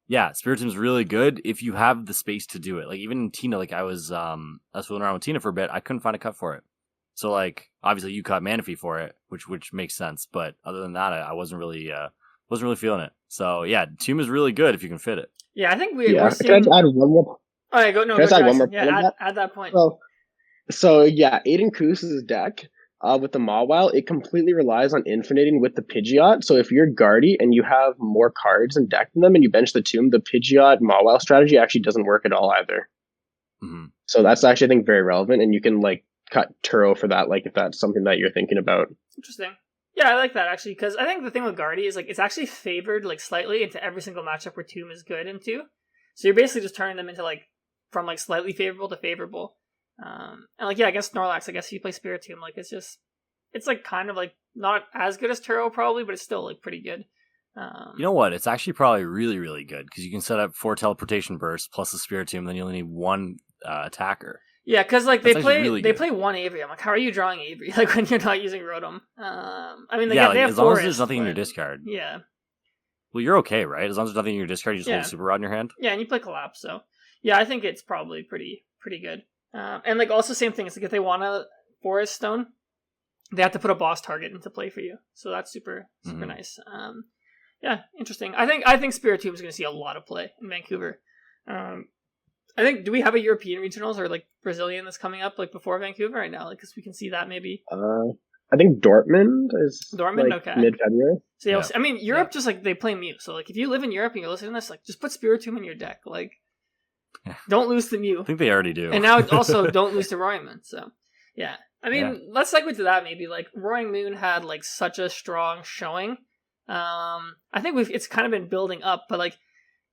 Speaker 1: yeah, Spirit Team's really good if you have the space to do it. Like even in Tina, like I was fooling around with Tina for a bit. I couldn't find a cut for it. So like obviously you cut Manaphy for it, which makes sense. But other than that, I wasn't really feeling it. So yeah, Tomb is really good if you can fit it.
Speaker 2: Yeah, I think we're seeing...
Speaker 3: Can I add one more?
Speaker 2: All right, go. No,
Speaker 3: can
Speaker 2: go
Speaker 3: I add one more?
Speaker 2: Yeah, add that point.
Speaker 3: So yeah, Aiden Koos's deck with the Mawile, it completely relies on infinating with the Pidgeot. So if you're Guardy and you have more cards in deck than them and you bench the Tomb, the Pidgeot Mawile strategy actually doesn't work at all either.
Speaker 1: Mm-hmm.
Speaker 3: So that's actually, I think, very relevant, and you can like cut Turo for that, like if that's something that you're thinking about.
Speaker 2: Interesting. Yeah, I like that actually, because I think the thing with Guardy is like it's actually favored like slightly into every single matchup where Tomb is good into. So you're basically just turning them into like from like slightly favorable to favorable. And like I guess Snorlax, I guess if you play Spirit Tomb, like it's like kind of like not as good as Turo probably, but it's still like pretty good.
Speaker 1: You know what? It's actually probably really, really good because you can set up 4 teleportation bursts plus the Spirit Tomb, then you only need 1 attacker.
Speaker 2: Yeah, because like they play 1 Avery. I'm like, how are you drawing Avery? Like when you're not using Rotom. I mean, they have
Speaker 1: as long as there's nothing in your discard.
Speaker 2: Yeah.
Speaker 1: Well, you're okay, right? As long as there's nothing in your discard, you just hold a Super Rod in your hand.
Speaker 2: Yeah, and you play Collapse, so yeah, I think it's probably pretty good. And like also same thing. It's like if they want a Forest Stone, they have to put a boss target into play for you. So that's super nice. Yeah, interesting. I think Spirit Tomb is going to see a lot of play in Vancouver. I think, do we have a European regionals or like Brazilian that's coming up like before Vancouver right now? Like, because we can see that maybe.
Speaker 3: I think Dortmund is like
Speaker 2: okay.
Speaker 3: mid-February.
Speaker 2: So yeah, I mean, Europe just like they play Mew. So like, if you live in Europe and you're listening to this, like, just put Spirit Tomb in your deck. Like, don't lose to Mew.
Speaker 1: I think they already do.
Speaker 2: And now also don't lose to Roaring Moon. So yeah, I mean, let's segue to that maybe. Like, Roaring Moon had like such a strong showing. I think it's kind of been building up, but like,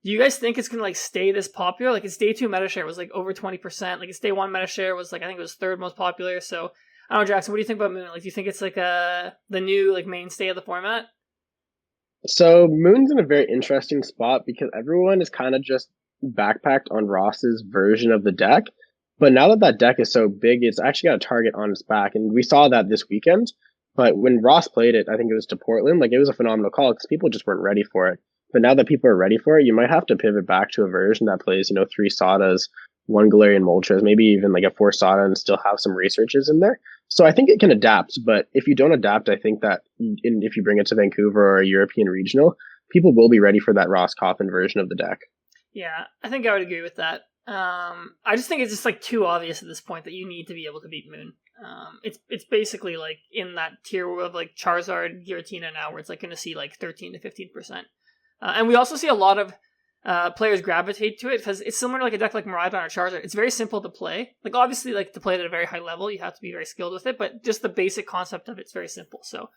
Speaker 2: do you guys think it's gonna like stay this popular? Like its day 2 meta share was like over 20%. Like its day 1 meta share was like I think it was 3rd most popular. So I don't know, Jackson, what do you think about Moon? Like, do you think it's like the new like mainstay of the format?
Speaker 3: So Moon's in a very interesting spot because everyone is kind of just backpacked on Ross's version of the deck. But now that deck is so big, it's actually got a target on its back, and we saw that this weekend. But when Ross played it, I think it was to Portland. Like it was a phenomenal call because people just weren't ready for it. But now that people are ready for it, you might have to pivot back to a version that plays, 3 Sadas, 1 Galarian Moltres, maybe even like a 4 Sada and still have some researches in there. So I think it can adapt, but if you don't adapt, I think that if you bring it to Vancouver or a European regional, people will be ready for that Ross Coffin version of the deck.
Speaker 2: Yeah, I think I would agree with that. I just think it's just like too obvious at this point that you need to be able to beat Moon. It's basically like in that tier of like Charizard, Giratina now, where it's like going to see like 13 to 15%. And we also see a lot of players gravitate to it because it's similar to like a deck like Miraidon or Charizard. It's very simple to play. Like obviously, like to play it at a very high level, you have to be very skilled with it. But just the basic concept of it's very simple. So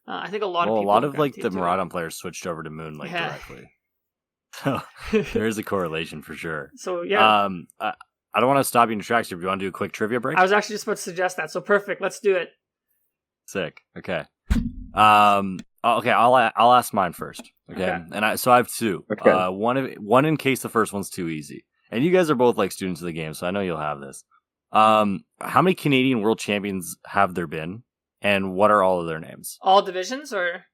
Speaker 2: I think a lot of
Speaker 1: like the Miraidon players switched over to Moon like directly. So there is a correlation for sure.
Speaker 2: So yeah.
Speaker 1: I don't want to stop you in your tracks here. Do you want to do a quick trivia break?
Speaker 2: I was actually just about to suggest that. So perfect. Let's do it.
Speaker 1: Sick. Okay. Okay. I'll ask mine first. Okay. And I have 2.
Speaker 3: Okay.
Speaker 1: One in case the first one's too easy. And you guys are both like students of the game, so I know you'll have this. How many Canadian World Champions have there been, and what are all of their names?
Speaker 2: All divisions or?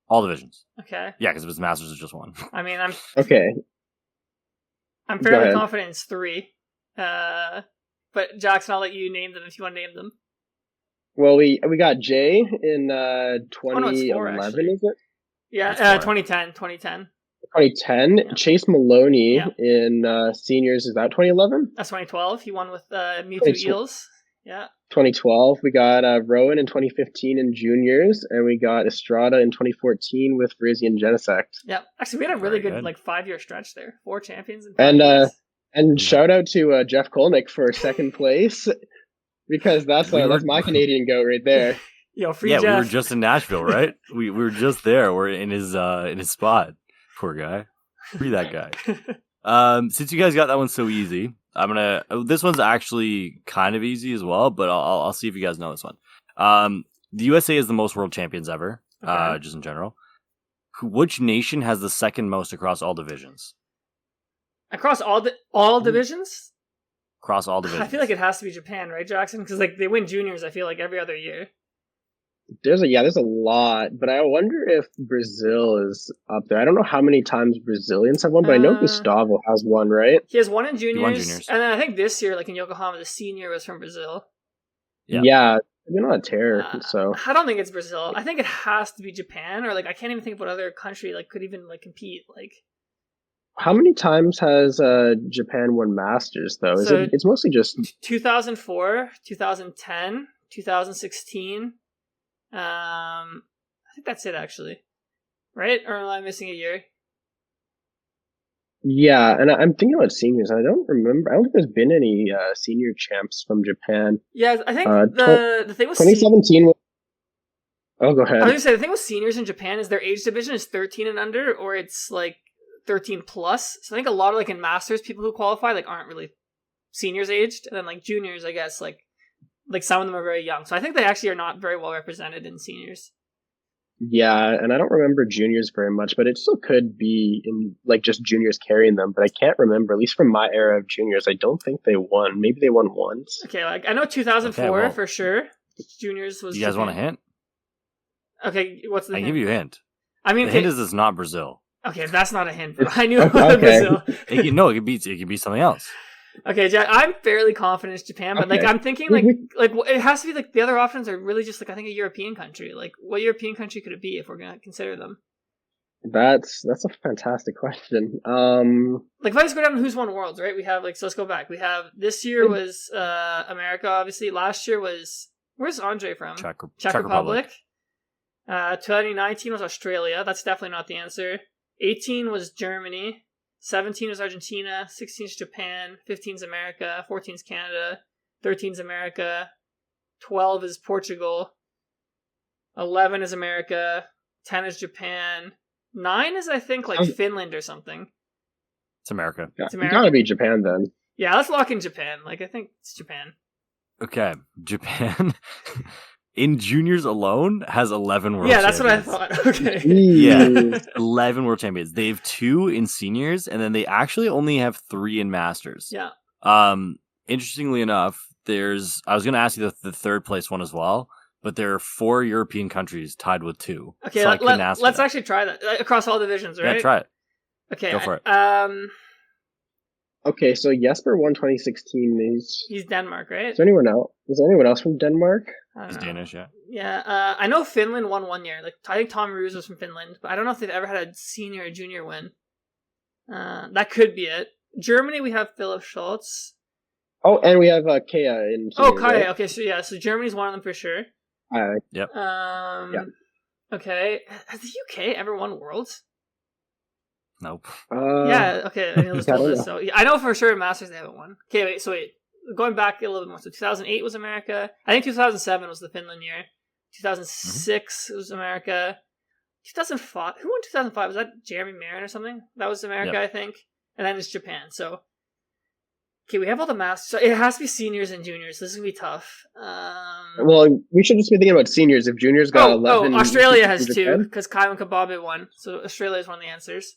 Speaker 1: All divisions.
Speaker 2: Okay.
Speaker 1: Yeah, because if it's Masters, it's just one.
Speaker 2: I mean,
Speaker 3: Okay.
Speaker 2: I'm
Speaker 3: Go
Speaker 2: fairly
Speaker 3: ahead.
Speaker 2: confident it's 3. But Jackson, I'll let you name them if you want to name them.
Speaker 3: Well, we got Jay in
Speaker 2: it's 4,
Speaker 3: 2011,
Speaker 2: actually.
Speaker 3: is it?
Speaker 2: Yeah,
Speaker 1: That's
Speaker 2: 2010.
Speaker 3: 2010.
Speaker 2: Yeah.
Speaker 3: Chase Maloney
Speaker 2: Yeah.
Speaker 3: in seniors, is that 2011?
Speaker 2: That's 2012. He won with Mewtwo
Speaker 3: 2012.
Speaker 2: Eels. Yeah.
Speaker 3: 2012. We got Rowan in 2015 in juniors, and we got Estrada in 2014 with Rizzy and Genesect.
Speaker 2: Yeah. Actually, we had a really
Speaker 1: Very
Speaker 2: good
Speaker 1: good.
Speaker 2: 5-year stretch there. 4 champions in 5 years.
Speaker 3: And shout out to Jeff Kolnick for second place, because that's my Canadian goat right there.
Speaker 2: Yo, free
Speaker 1: Yeah,
Speaker 2: Jeff.
Speaker 1: we were just in Nashville, right? we were just there. We're in his spot. Poor guy. Free that guy. Since you guys got that one so easy, this one's actually kind of easy as well, but I'll see if you guys know this one. The USA is the most world champions ever,
Speaker 2: Okay.
Speaker 1: just in general. Which nation has the second most across all divisions?
Speaker 2: Across all divisions?
Speaker 1: Across all divisions.
Speaker 2: I feel like it has to be Japan, right, Jackson? Because they win juniors, I feel like, every other year.
Speaker 3: There's a lot, but I wonder if Brazil is up there. I don't know how many times Brazilians have won, but I know Gustavo has one, right?
Speaker 2: He has one in juniors,
Speaker 1: won juniors.
Speaker 2: And then I think this year, like in Yokohama, the senior was from Brazil.
Speaker 3: Yeah, they're not a terror, so
Speaker 2: I don't think it's Brazil. I think it has to be Japan, or I can't even think of what other country could even compete.
Speaker 3: How many times has Japan won Masters though? It's mostly just
Speaker 2: 2004, 2010, 2016. I think that's it actually. Right? Or am I missing a year?
Speaker 3: Yeah, and I'm thinking about seniors. I don't remember. I don't think there's been any senior champs from Japan.
Speaker 2: Yeah, I think the thing with
Speaker 3: 2017. Oh, go ahead.
Speaker 2: I was gonna say the thing with seniors in Japan is their age division is 13 and under, or it's 13 plus. So I think a lot of in Masters, people who qualify aren't really seniors aged, and then juniors, I guess some of them are very young. So I think they actually are not very well represented in seniors.
Speaker 3: Yeah, and I don't remember juniors very much, but it still could be in just juniors carrying them. But I can't remember, at least from my era of juniors. I don't think they won. Maybe they won once.
Speaker 2: Okay, I know 2004 for sure. Juniors was.
Speaker 1: Do you guys want a hint?
Speaker 2: Okay, what's the hint?
Speaker 1: I give you a hint.
Speaker 2: I mean,
Speaker 1: the hint is it's not Brazil.
Speaker 2: Okay, that's not a hint. I knew it was Brazil.
Speaker 1: It could be something else.
Speaker 2: Okay, Jack, I'm fairly confident it's Japan, but I'm thinking it has to be the other options are really just I think a European country. What European country could it be if we're gonna consider them?
Speaker 3: That's a fantastic question.
Speaker 2: If I just go down to who's won worlds, right? We have so let's go back. We have this year was America, obviously. Last year was where's Andre from?
Speaker 1: Czech
Speaker 2: Republic. 2019 was Australia. That's definitely not the answer. 18 was Germany. 17 is Argentina, 16 is Japan, 15 is America, 14 is Canada, 13 is America, 12 is Portugal, 11 is America, 10 is Japan, 9 is I think Finland or something.
Speaker 1: It's America.
Speaker 3: Yeah,
Speaker 2: it's America.
Speaker 3: It's gotta be Japan then.
Speaker 2: Yeah, let's lock in Japan. I think it's Japan.
Speaker 1: Okay, Japan. In juniors alone, has 11 world champions.
Speaker 2: Yeah, that's what I thought. Okay.
Speaker 1: Yeah, 11 world champions. They have 2 in seniors, and then they actually only have 3 in masters.
Speaker 2: Yeah.
Speaker 1: Interestingly enough, I was going to ask you the third place one as well, but there are 4 European countries tied with 2.
Speaker 2: Okay,
Speaker 1: so
Speaker 2: let's actually try that across all divisions, right?
Speaker 1: Yeah, try it.
Speaker 2: Okay.
Speaker 1: Go for it.
Speaker 3: Okay, so Jesper won 2016.
Speaker 2: He's Denmark, right?
Speaker 3: Is there anyone else? Is there anyone else from Denmark?
Speaker 1: He's Danish, yeah.
Speaker 2: Yeah, I know Finland won one year. I think Tom Roos was from Finland, but I don't know if they've ever had a senior or junior win. That could be it. Germany, we have Philipp Schultz.
Speaker 3: Oh, and we have Kea in.
Speaker 2: Kea.
Speaker 3: Right?
Speaker 2: Okay, so Germany's one of them for sure.
Speaker 1: Yep.
Speaker 3: Yeah.
Speaker 2: Okay, has the UK ever won Worlds?
Speaker 1: Nope.
Speaker 2: Yeah. Okay. Let's pull this. So I know for sure Masters they haven't won. Okay, wait. Going back a little bit more. So 2008 was America. I think 2007 was the Finland year. 2006 was America. 2005. Who won 2005? Was that Jeremy Marin or something? That was America, I think. And then it's Japan. So okay, we have all the Masters. So it has to be seniors and juniors. This is gonna be tough.
Speaker 3: Well, we should just be thinking about seniors. If juniors got 11,
Speaker 2: Australia has 2 because Kai and Kababe won. So Australia is one of the answers.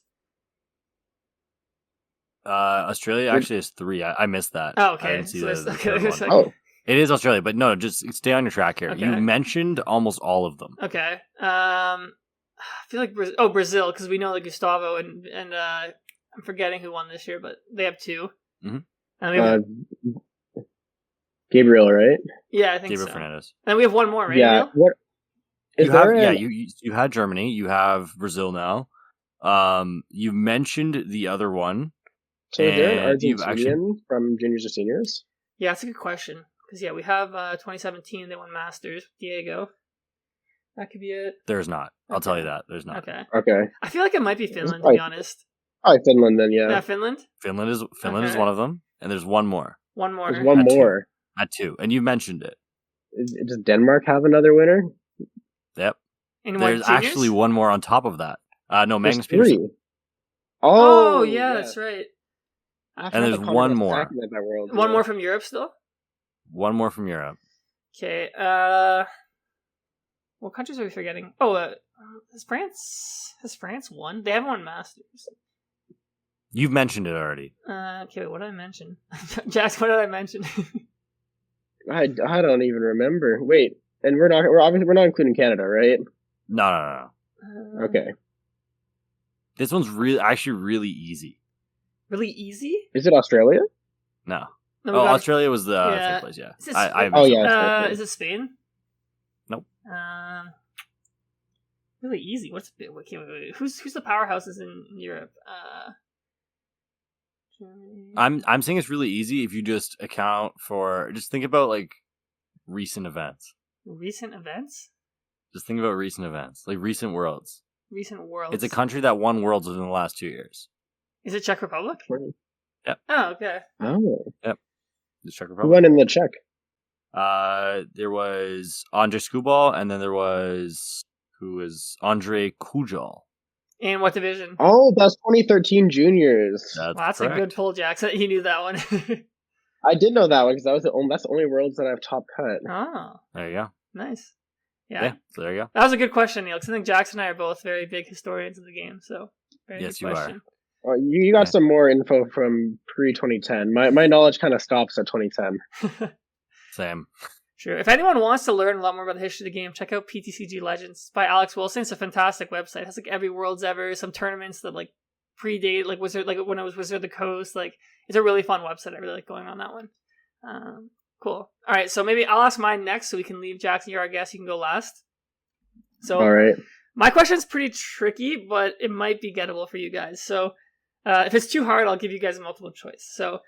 Speaker 1: Australia actually has 3. I missed that.
Speaker 2: Oh, okay.
Speaker 1: I didn't see
Speaker 2: so
Speaker 1: the third one.
Speaker 3: Oh.
Speaker 1: It is Australia, but no, just stay on your track here.
Speaker 2: Okay.
Speaker 1: You mentioned almost all of them.
Speaker 2: Okay. I feel like Brazil, because we know like Gustavo and I'm forgetting who won this year, but they have 2.
Speaker 1: Mm-hmm.
Speaker 2: And we have,
Speaker 3: Gabriel, right?
Speaker 2: yeah, I think
Speaker 1: Gabriel
Speaker 2: so.
Speaker 1: Fernandez.
Speaker 2: And we have one more, right?
Speaker 3: Yeah.
Speaker 2: Neil?
Speaker 3: What?
Speaker 1: You had Germany. You have Brazil now. You mentioned the other one.
Speaker 3: So is there an
Speaker 1: you've
Speaker 3: Argentinian from juniors or seniors?
Speaker 2: Yeah, that's a good question. Because we have 2017. They won Masters. Diego. That could be it.
Speaker 1: There's not. I'll tell you that. There's not.
Speaker 3: Okay.
Speaker 2: I feel like it might be Finland, to be honest.
Speaker 3: Probably Finland then, yeah.
Speaker 2: Yeah, Finland?
Speaker 1: Finland is one of them, and there's one more.
Speaker 2: One more.
Speaker 3: There's one more.
Speaker 1: At 2, and you mentioned it.
Speaker 3: Does Denmark have another winner?
Speaker 1: Yep.
Speaker 2: And
Speaker 1: there's actually one more on top of that. No, Magnus
Speaker 3: There's 3.
Speaker 1: Peterson.
Speaker 2: Oh, yeah, that's right.
Speaker 1: And there's one more.
Speaker 2: One more from Europe still?
Speaker 1: One more from Europe.
Speaker 2: Okay. What countries are we forgetting? Oh, has France won? They haven't won Masters.
Speaker 1: You've mentioned it already.
Speaker 2: Okay, wait, what did I mention? Jax, what did I mention?
Speaker 3: I don't even remember. Wait, and we're not including Canada, right?
Speaker 1: No.
Speaker 3: Okay.
Speaker 1: This one's actually really easy.
Speaker 2: Really easy?
Speaker 3: Is it Australia?
Speaker 1: No. Australia was the third place. Yeah.
Speaker 2: Is it Spain?
Speaker 1: Nope.
Speaker 2: Really easy. Wait. Who's the powerhouses in Europe?
Speaker 1: I'm saying it's really easy if you just think about like recent events.
Speaker 2: Recent events?
Speaker 1: Just think about recent events, like recent worlds.
Speaker 2: Recent worlds.
Speaker 1: It's a country that won worlds within the last 2 years.
Speaker 2: Is it Czech Republic?
Speaker 1: Yep.
Speaker 2: Oh, okay.
Speaker 3: Oh.
Speaker 1: Yep. The Czech Republic.
Speaker 3: Who won in the Czech?
Speaker 1: There was Andrei Skubal, and then there was Andrei Kujal.
Speaker 2: In what division?
Speaker 3: Oh, that's 2013 juniors.
Speaker 2: That's correct. A good pull, Jackson. He knew that one.
Speaker 3: I did know that one because that's the only worlds that I've top cut.
Speaker 2: Oh,
Speaker 1: there you go.
Speaker 2: Nice. Yeah.
Speaker 1: So there you go.
Speaker 2: That was a good question, Neil. Because I think Jackson and I are both very big historians of the game. So very
Speaker 1: yes,
Speaker 2: good question.
Speaker 1: You are.
Speaker 3: Well, you got some more info from pre-2010. My knowledge kind of stops at 2010.
Speaker 1: Same.
Speaker 2: True. If anyone wants to learn a lot more about the history of the game, check out PTCG Legends by Alex Wilson. It's a fantastic website. It has like every Worlds ever, some tournaments that like predate like Wizard, like when it was Wizard of the Coast. Like it's a really fun website. I really like going on that one. Cool. All right, so maybe I'll ask mine next, so we can leave Jackson. You're our guest. You can go last. So,
Speaker 3: all right.
Speaker 2: My question's pretty tricky, but it might be gettable for you guys. So, if it's too hard, I'll give you guys a multiple choice. So,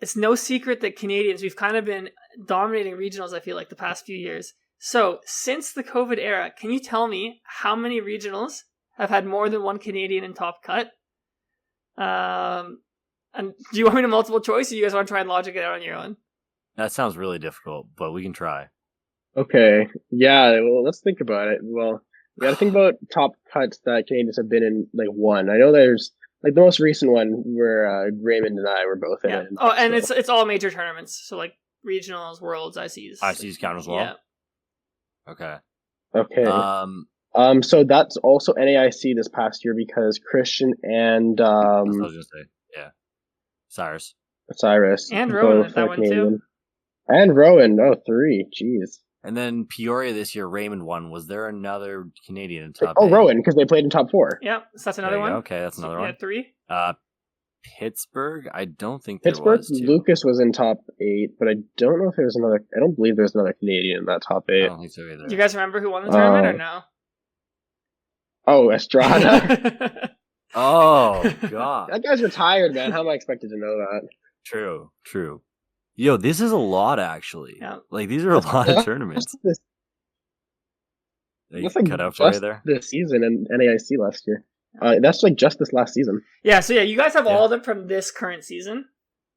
Speaker 2: it's no secret that Canadians, we've kind of been dominating regionals, I feel like, the past few years. So, since the COVID era, can you tell me how many regionals have had more than one Canadian in top cut? And do you want me to multiple choice, or you guys want to try and logic it out on your own?
Speaker 1: That sounds really difficult, but we can try.
Speaker 3: Okay. Yeah, well, let's think about it. Well, we got to think about top cuts that Canadians have been in, like, one. I know there's, like, the most recent one where Raymond and I were both in it.
Speaker 2: Oh, and it's all major tournaments. So, like, regionals, worlds, ICs.
Speaker 1: ICs count as well?
Speaker 2: Yeah.
Speaker 1: Okay.
Speaker 3: So that's also NAIC this past year because Christian and...
Speaker 1: That's what I was going to say. Yeah. Cyrus.
Speaker 2: And Rowan at that one, too.
Speaker 3: And Rowan. Oh, 3. Jeez.
Speaker 1: And then Peoria this year, Raymond won. Was there another Canadian in top
Speaker 3: 8? Rowan, because they played in top 4.
Speaker 2: Yeah, so that's another one.
Speaker 1: Okay, that's another one.
Speaker 2: 3.
Speaker 1: Pittsburgh, I don't think
Speaker 3: Pittsburgh,
Speaker 1: there was.
Speaker 3: Lucas was in top 8, but I don't know if there's another. I don't believe there's another Canadian in that top 8.
Speaker 1: I don't think so either.
Speaker 2: Do you guys remember who won the tournament or no?
Speaker 3: Oh, Estrada.
Speaker 1: Oh, God.
Speaker 3: That guy's retired, man. How am I expected to know that?
Speaker 1: True. Yo, this is a lot, actually.
Speaker 2: Yeah.
Speaker 1: Like, these are a lot of tournaments.
Speaker 3: That's like
Speaker 1: cut out for you there.
Speaker 3: This season in NAIC last year. That's like just this last season.
Speaker 2: Yeah, so you guys have all of them from this current season.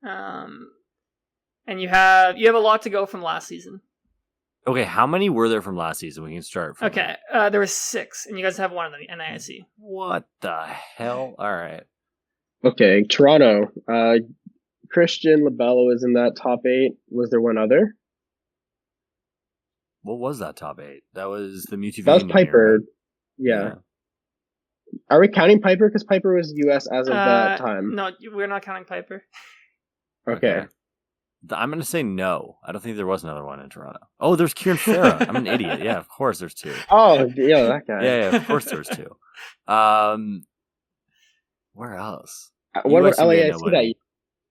Speaker 2: And you have a lot to go from last season.
Speaker 1: Okay, how many were there from last season? We can start from
Speaker 2: there were 6, and you guys have one of them, NAIC.
Speaker 1: What the hell? All right.
Speaker 3: Okay, Toronto. Christian Labello is in that top 8. Was there one other?
Speaker 1: What was that top 8? That was the Mewtwo.
Speaker 3: That was Piper.
Speaker 1: Right?
Speaker 3: Yeah. Are we counting Piper? Because Piper was US as of that time.
Speaker 2: No, we're not counting Piper.
Speaker 3: Okay.
Speaker 1: I'm going to say no. I don't think there was another one in Toronto. Oh, there's Kieran Farah. I'm an idiot. Yeah, of course there's 2.
Speaker 3: Oh, yeah, that guy.
Speaker 1: Yeah, of course there's 2. Where else?
Speaker 3: What about
Speaker 1: USC,
Speaker 3: LAFC that?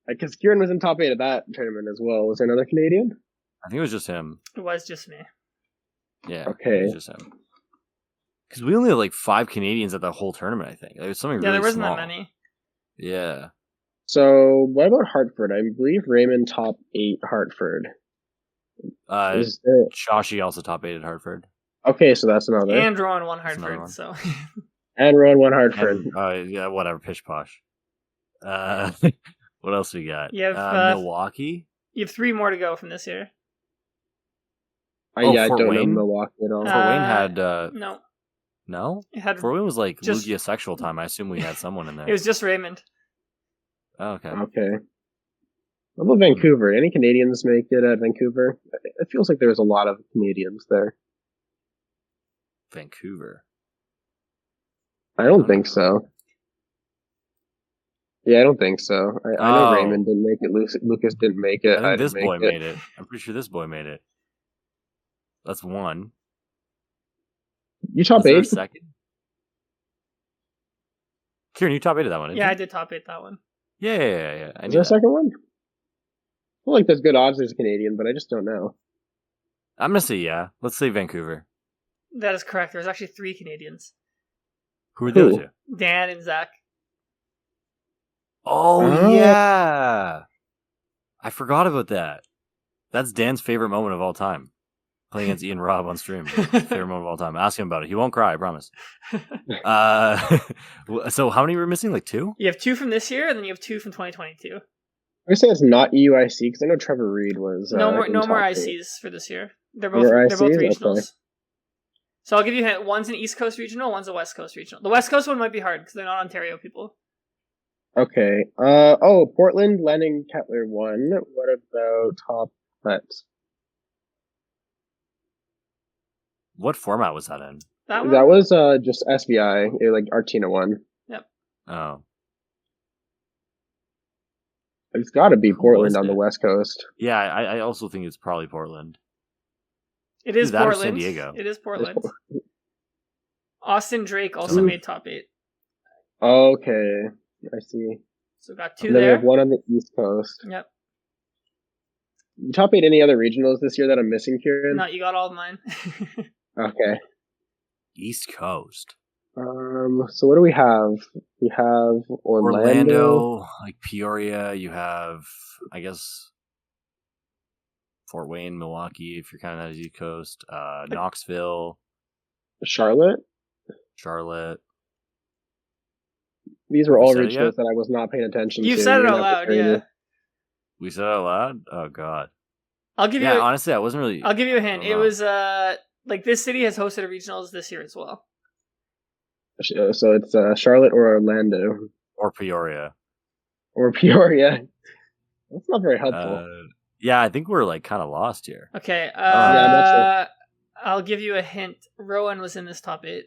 Speaker 3: Because Ciaran was in top 8 of that tournament as well. Was there another Canadian?
Speaker 1: I think it was just him.
Speaker 2: It was just me.
Speaker 1: Yeah.
Speaker 3: Okay.
Speaker 1: It was just him. Because we only had like 5 Canadians at the whole tournament, I think. It was something really
Speaker 2: there wasn't
Speaker 1: small.
Speaker 2: that many.
Speaker 1: Yeah.
Speaker 3: So, what about Hartford? I believe Raymond top 8 Hartford.
Speaker 1: Shashi also top 8 at Hartford.
Speaker 3: Okay, so that's another.
Speaker 2: And Rowan won Hartford, so.
Speaker 3: And Rowan won Hartford.
Speaker 1: Yeah, whatever, pish posh. What else we got?
Speaker 2: You have
Speaker 1: Milwaukee.
Speaker 2: You have 3 more to go from this year.
Speaker 3: I
Speaker 1: Fort
Speaker 3: don't
Speaker 1: Wayne?
Speaker 3: know Milwaukee at all.
Speaker 1: Fort Wayne had
Speaker 2: no.
Speaker 1: No?
Speaker 2: It had
Speaker 1: Fort Wayne was like
Speaker 2: just-
Speaker 1: Lugia sexual time. I assume we had someone in there.
Speaker 2: It was just Raymond.
Speaker 1: Oh, okay.
Speaker 3: Okay. What about Vancouver? Any Canadians make it at Vancouver? It feels like there's a lot of Canadians there.
Speaker 1: Vancouver.
Speaker 3: I don't think so. Yeah, I don't think so. I know Raymond didn't make it. Lucas didn't make it.
Speaker 1: I think this
Speaker 3: didn't
Speaker 1: boy
Speaker 3: make
Speaker 1: made it. I'm pretty sure this boy made it. That's 1.
Speaker 3: You top
Speaker 1: Was there a
Speaker 3: 8?
Speaker 1: second? Kieran, you top 8 of that one, didn't
Speaker 2: Yeah,
Speaker 1: you?
Speaker 2: I did top 8 that one.
Speaker 1: Yeah. I
Speaker 3: Is
Speaker 1: knew
Speaker 3: there a
Speaker 1: that.
Speaker 3: second one? I feel like there's good odds there's a Canadian, but I just don't know.
Speaker 1: I'm going to say yeah. Let's say Vancouver.
Speaker 2: That is correct. There's actually 3 Canadians.
Speaker 1: Who are the other 2?
Speaker 2: Dan and Zach.
Speaker 1: Oh, yeah. I forgot about that. That's Dan's favorite moment of all time. Playing against Ian Robb on stream. Favorite moment of all time. Ask him about it. He won't cry, I promise. So how many were missing? Like 2?
Speaker 2: You have 2 from this year, and then you have 2 from 2022.
Speaker 3: I say it's not EUIC because I know Trevor Reed was.
Speaker 2: No more
Speaker 3: top 8.
Speaker 2: ICs for this year. They're both regionals.
Speaker 3: Okay.
Speaker 2: So I'll give you a hint. One's an East Coast regional, one's a West Coast regional. The West Coast one might be hard because they're not Ontario people.
Speaker 3: Okay. Portland, Lennon, Kettler won. What about top bet?
Speaker 1: What format was that in?
Speaker 2: That one?
Speaker 3: That was just SBI. Like Artina won.
Speaker 2: Yep.
Speaker 1: Oh.
Speaker 3: It's got to be
Speaker 1: Who
Speaker 3: Portland
Speaker 1: was
Speaker 3: on the
Speaker 1: it?
Speaker 3: West Coast.
Speaker 1: Yeah, I also think it's probably Portland.
Speaker 2: It is
Speaker 1: That or
Speaker 2: Portland.
Speaker 1: San Diego.
Speaker 2: It is Portland. Austin Drake also made top 8.
Speaker 3: Okay, I see.
Speaker 2: So got 2
Speaker 3: And then we
Speaker 2: there.
Speaker 3: have one on the East Coast.
Speaker 2: Yep.
Speaker 3: You top 8 any other regionals this year that I'm missing, Kieran?
Speaker 2: No, you got all of mine.
Speaker 3: Okay.
Speaker 1: East Coast.
Speaker 3: So what do we have? We have Orlando.
Speaker 1: Like Peoria. You have, I guess, Fort Wayne, Milwaukee, if you're kind of East Coast. Knoxville,
Speaker 3: Charlotte. These were all
Speaker 1: said it yet?
Speaker 3: regionals that I was not paying attention to.
Speaker 2: You've said it
Speaker 3: You're
Speaker 2: out
Speaker 3: gonna have
Speaker 2: loud,
Speaker 3: to train
Speaker 2: yeah.
Speaker 3: me.
Speaker 1: We said it out loud? Oh, God.
Speaker 2: I'll give you.
Speaker 1: Honestly, I wasn't really.
Speaker 2: I'll give you a hint.
Speaker 1: I don't
Speaker 2: It
Speaker 1: know.
Speaker 2: was like this city has hosted a regionals this year as well.
Speaker 3: So it's Charlotte or Orlando
Speaker 1: Or Peoria.
Speaker 3: or Peoria. That's not very helpful.
Speaker 1: Yeah, I think we're like kind of lost here.
Speaker 2: Okay.
Speaker 3: Yeah,
Speaker 2: I'll give you a hint. Rowan was in this top 8.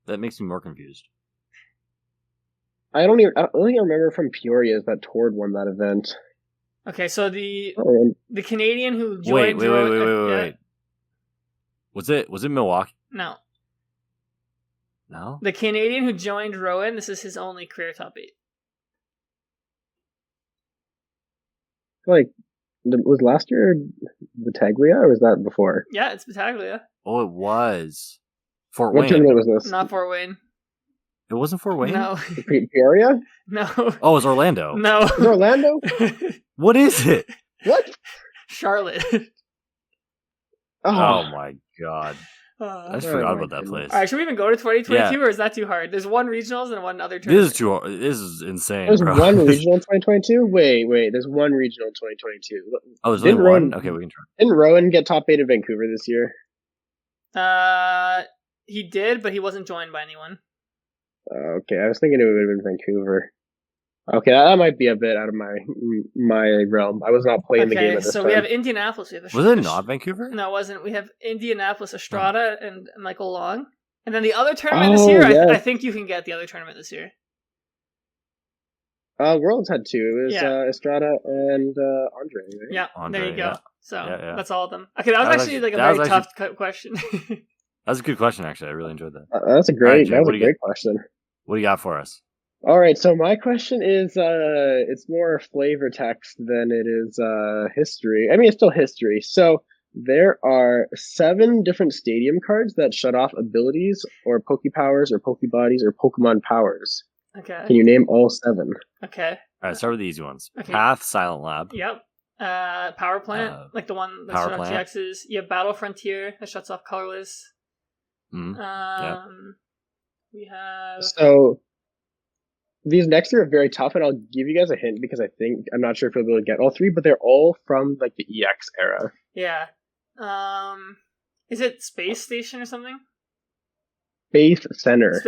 Speaker 1: That makes me more confused.
Speaker 3: I don't think I remember from Peoria is that Tord won that event.
Speaker 2: Okay, so the
Speaker 3: Oh,
Speaker 2: Canadian who
Speaker 1: Wait.
Speaker 2: joined. Rowan-
Speaker 1: Wait. Was it Milwaukee?
Speaker 2: No,
Speaker 1: No.
Speaker 2: the Canadian who joined Rowan. This is his only career top 8.
Speaker 3: like, was last year Battaglia or was that before?
Speaker 2: Yeah, it's Battaglia,
Speaker 1: Oh, it was Fort
Speaker 3: What
Speaker 1: Wayne.
Speaker 3: tournament was this?
Speaker 2: not Fort Wayne.
Speaker 1: It wasn't Fort Wayne.
Speaker 2: No,
Speaker 3: Peoria?
Speaker 2: no,
Speaker 1: Oh, it was Orlando.
Speaker 2: no.
Speaker 3: Was it Orlando?
Speaker 1: What is it?
Speaker 3: What?
Speaker 2: Charlotte.
Speaker 1: Oh my God! I
Speaker 2: All
Speaker 1: just
Speaker 3: Oh
Speaker 1: forgot
Speaker 3: my
Speaker 1: about that
Speaker 3: goodness.
Speaker 1: place.
Speaker 2: right, should we even go to 2022 or is that too hard? There's one regionals and one other tournament.
Speaker 1: This is insane.
Speaker 3: There's
Speaker 1: bro.
Speaker 3: one regional in 2022? Wait, there's one regional in 2022.
Speaker 1: Oh, there's
Speaker 3: Didn't
Speaker 1: only one.
Speaker 3: Rowan-
Speaker 1: Okay, we can try.
Speaker 3: Didn't Rowan get top 8 in Vancouver this year?
Speaker 2: He did, but he wasn't joined by anyone.
Speaker 3: Okay, I was thinking it would have been Vancouver. Okay, that might be a bit out of my realm. I was not playing the game
Speaker 2: Okay,
Speaker 3: at this
Speaker 2: so
Speaker 3: time.
Speaker 2: we have Indianapolis. We have
Speaker 1: Was it not Vancouver?
Speaker 2: No, it wasn't. We have Indianapolis, Estrada, and Michael Long. And then the other tournament this
Speaker 3: Oh,
Speaker 2: year,
Speaker 3: yes.
Speaker 2: I think you can get the other tournament this year.
Speaker 3: Worlds had two. It was Estrada and Andre, right?
Speaker 2: Yeah,
Speaker 1: Andre,
Speaker 2: there you go.
Speaker 1: yeah.
Speaker 2: So
Speaker 1: Yeah.
Speaker 2: that's all of them. Okay, that was actually like a very tough question.
Speaker 1: That was a good question, actually. I really enjoyed that.
Speaker 3: That's a great. That was a great question.
Speaker 1: What do you got for us?
Speaker 3: All right, so my question is, it's more flavor text than it is history. I mean, it's still history. So there are 7 different stadium cards that shut off abilities or Pokepowers or Pokebodies or Pokemon powers.
Speaker 2: Okay.
Speaker 3: Can you name all 7?
Speaker 2: Okay.
Speaker 1: All right, start with the easy ones.
Speaker 2: Okay.
Speaker 1: Path, Silent Lab.
Speaker 2: Yep. Power Plant, like the one that shuts off GXs. You have Battle Frontier that shuts off Colorless.
Speaker 1: Yep.
Speaker 2: We have...
Speaker 3: So... These next 3 are very tough, and I'll give you guys a hint because I'm not sure if you'll be able to get all 3, but they're all from like the EX era.
Speaker 2: Yeah. Is it Space Station or something?
Speaker 3: Space Center,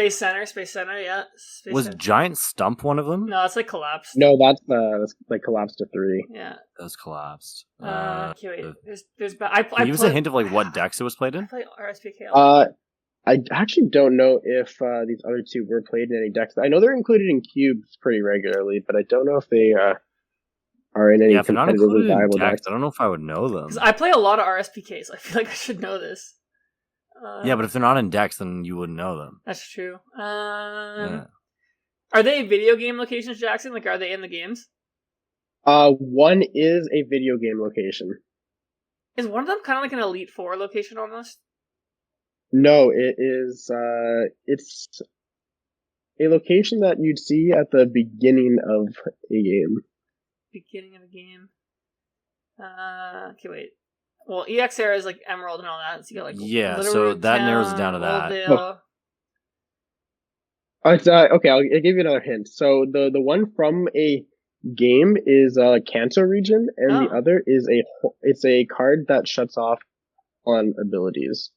Speaker 2: yeah.
Speaker 1: Was Giant Stump one of them?
Speaker 2: No, it's like collapsed.
Speaker 3: No, that's like collapsed to 3.
Speaker 2: Yeah.
Speaker 1: That was collapsed.
Speaker 2: Okay, wait. There's
Speaker 1: Can you give us a hint of like what decks it was played in?
Speaker 2: I play RSPK.
Speaker 3: I actually don't know if these other 2 were played in any decks. I know they're included in cubes pretty regularly, but I don't know if they are in any competitively viable decks.
Speaker 1: I don't know if I would know them.
Speaker 2: 'Cause I play a lot of RSPKs. I feel like I should know this.
Speaker 1: Yeah, but if they're not in decks, then you wouldn't know them.
Speaker 2: That's true. Are they video game locations, Jackson? Like, are they in the games?
Speaker 3: One is a video game location.
Speaker 2: Is one of them kind of like an Elite Four location almost?
Speaker 3: No, it is. It's a location that you'd see at the beginning of a game.
Speaker 2: Beginning of a game. Okay, wait. Well, EX era is like Emerald and all that. So you got like
Speaker 1: so that narrows it down to that.
Speaker 3: It's okay. I'll give you another hint. So the one from a game is Kanto region, and the other is it's a card that shuts off on abilities.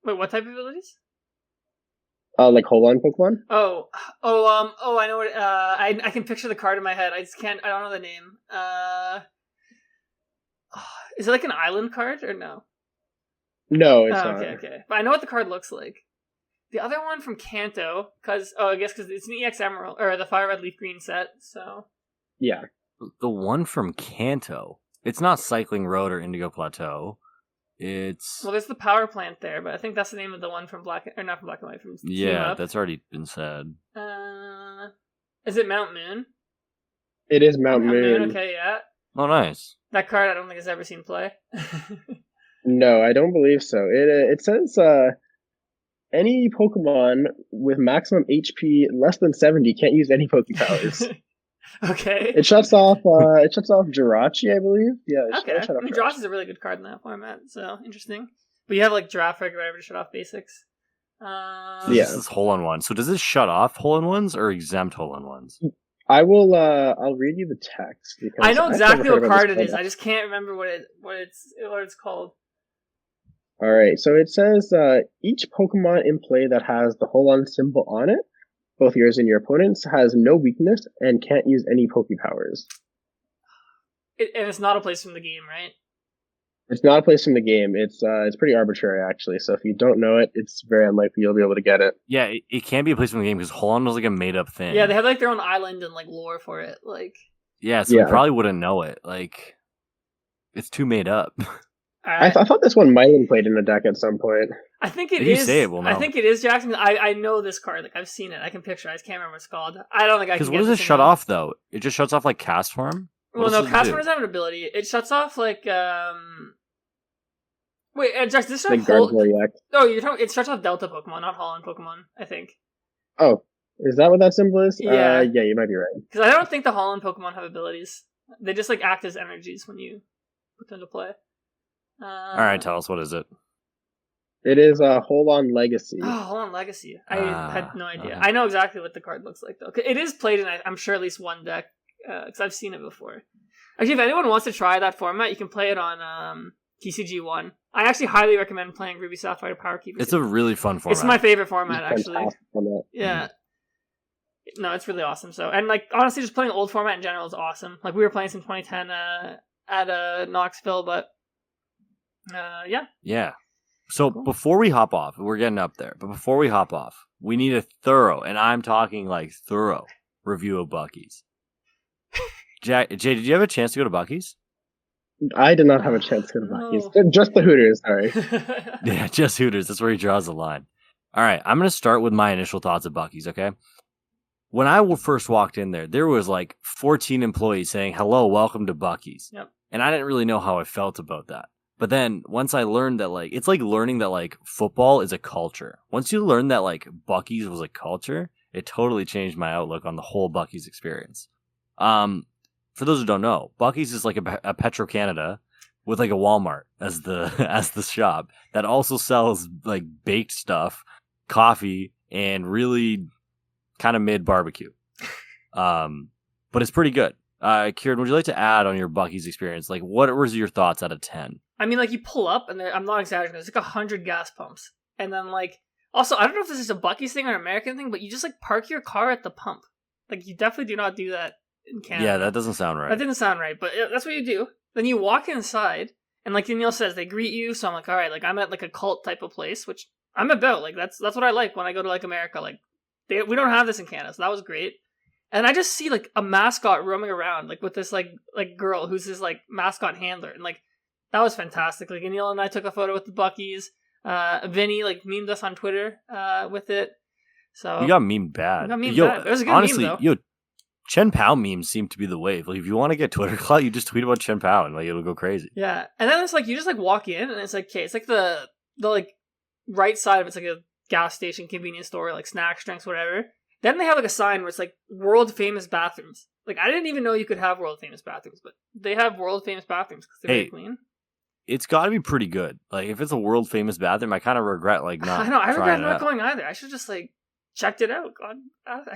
Speaker 2: Wait, what type of abilities?
Speaker 3: Like hold on Pokemon.
Speaker 2: I know what. I can picture the card in my head. I just can't. I don't know the name. Is it like an island card or no?
Speaker 3: No, it's not.
Speaker 2: Okay. But I know what the card looks like. The other one from Kanto, because it's an EX Emerald or the Fire Red Leaf Green set. So
Speaker 3: yeah,
Speaker 1: the one from Kanto. It's not Cycling Road or Indigo Plateau.
Speaker 2: There's the power plant there, but I think that's the name of the one from not from Black and White. From
Speaker 1: that's already been said.
Speaker 2: Is it Mount Moon?
Speaker 3: It is Mount Moon.
Speaker 2: Okay, yeah.
Speaker 1: Oh, nice.
Speaker 2: That card I don't think has ever seen play.
Speaker 3: No, I don't believe so. It says any Pokemon with maximum HP less than 70 can't use any Pokepowers.
Speaker 2: Okay.
Speaker 3: It shuts off Jirachi, I believe. Yeah.
Speaker 2: Okay. Jirachi is a really good card in that format, so interesting. But you have like Giratina or whatever to shut off basics.
Speaker 1: This is hole-in-one. So does this shut off hole-in-ones or exempt hole-in-ones?
Speaker 3: I will. I'll read you the text. Because
Speaker 2: I know exactly what card it is. I just can't remember what it's called.
Speaker 3: All right. So it says each Pokemon in play that has the hold-on symbol on it, both yours and your opponent's, has no weakness and can't use any Pokepowers.
Speaker 2: And it's not a place from the game, right?
Speaker 3: It's not a place from the game. It's pretty arbitrary, actually. So if you don't know it, it's very unlikely you'll be able to get it.
Speaker 1: Yeah, it can't be a place from the game because Hold-On was like a made-up thing.
Speaker 2: Yeah, they have like their own island and like lore for it. Like,
Speaker 1: yeah, so we probably wouldn't know it. Like, it's too made up.
Speaker 2: Right.
Speaker 3: I thought this one might have been played in a deck at some point.
Speaker 2: I think it is.
Speaker 1: If you say it, we'll know.
Speaker 2: I think it is, Jackson. I know this card. Like, I've seen it. I can picture it. I just can't remember what it's called. I don't think I can.
Speaker 1: Because what does it shut off, though? It just shuts off like Cast Form?
Speaker 2: Well, no, Cast Form doesn't have an ability. It shuts off like Wait, Jackson, this is No, you're talking. It shuts off Delta Pokemon, not Holland Pokemon, I think.
Speaker 3: Oh, is that what that symbol is?
Speaker 2: Yeah.
Speaker 3: Yeah, you might be right.
Speaker 2: Because I don't think the Holland Pokemon have abilities. They just like act as energies when you put them to play.
Speaker 1: All right, tell us, what is it?
Speaker 3: It is a Hold-On Legacy.
Speaker 2: Oh, Hold-On Legacy. I had no idea. I know exactly what the card looks like, though. It is played in, I'm sure, at least one deck, because I've seen it before. Actually, if anyone wants to try that format, you can play it on TCG1. I actually highly recommend playing Ruby Sapphire Power Keeper.
Speaker 1: It's a really fun format.
Speaker 2: It's my favorite format, actually.
Speaker 3: Format.
Speaker 2: Yeah. No, it's really awesome. So, and like, honestly, just playing old format in general is awesome. Like, we were playing some 2010 at Knoxville, but yeah.
Speaker 1: Yeah. So before we hop off, we're getting up there, but before we hop off, we need a thorough, and I'm talking like thorough, review of Buc-ees. Jay, did you have a chance to go to Buc-ees?
Speaker 3: I did not have a chance to go to Buc-ees. Just the Hooters, sorry.
Speaker 1: Yeah, just Hooters. That's where he draws the line. All right, I'm going to start with my initial thoughts of Buc-ees, okay? When I first walked in there was like 14 employees saying, hello, welcome to Buc-ees.
Speaker 2: Yep.
Speaker 1: And I didn't really know how I felt about that. But then once I learned that, like, it's like learning that, like, football is a culture. Once you learn that, like, Buc-ees was a culture, it totally changed my outlook on the whole Buc-ees experience. For those who don't know, Buc-ees is like a Petro-Canada with like a Walmart as the shop that also sells like baked stuff, coffee, and really kind of mid barbecue. But it's pretty good. Ciaran, would you like to add on your Buc-ees experience? Like, what was your thoughts out of 10?
Speaker 2: I mean, like, you pull up, and I'm not exaggerating, there's like 100 gas pumps. And then, like, also, I don't know if this is a Buc-ees thing or an American thing, but you just, like, park your car at the pump. Like, you definitely do not do that in Canada.
Speaker 1: Yeah, that doesn't sound right.
Speaker 2: That didn't sound right, but that's what you do. Then you walk inside, and like Aneil says, they greet you, so I'm like, all right, like, I'm at, like, a cult type of place, which I'm about. Like, that's what I like when I go to, like, America. Like, we don't have this in Canada, so that was great. And I just see, like, a mascot roaming around, like, with this, like girl who's this, like, mascot handler, and, like, that was fantastic. Like, Aneil and I took a photo with the Buc-ees. Vinny, like, memed us on Twitter with it. So
Speaker 1: we got memed bad.
Speaker 2: Bad. It was a good
Speaker 1: honestly,
Speaker 2: meme, though.
Speaker 1: Chien-Pao memes seem to be the wave. Like, if you want to get Twitter clout, you just tweet about Chien-Pao and, like, it'll go crazy.
Speaker 2: Yeah. And then it's like, you just, like, walk in, and it's like, okay, it's like the like, right side of it's like a gas station, convenience store, like, snacks, drinks, whatever. Then they have, like, a sign where it's like, world famous bathrooms. Like, I didn't even know you could have world famous bathrooms, but they have world famous bathrooms because they're very clean.
Speaker 1: It's got to be pretty good. Like, if it's a world famous bathroom, I kind of regret, like, not.
Speaker 2: I know, I regret not
Speaker 1: out.
Speaker 2: going either. I should just, like, checked it out. God,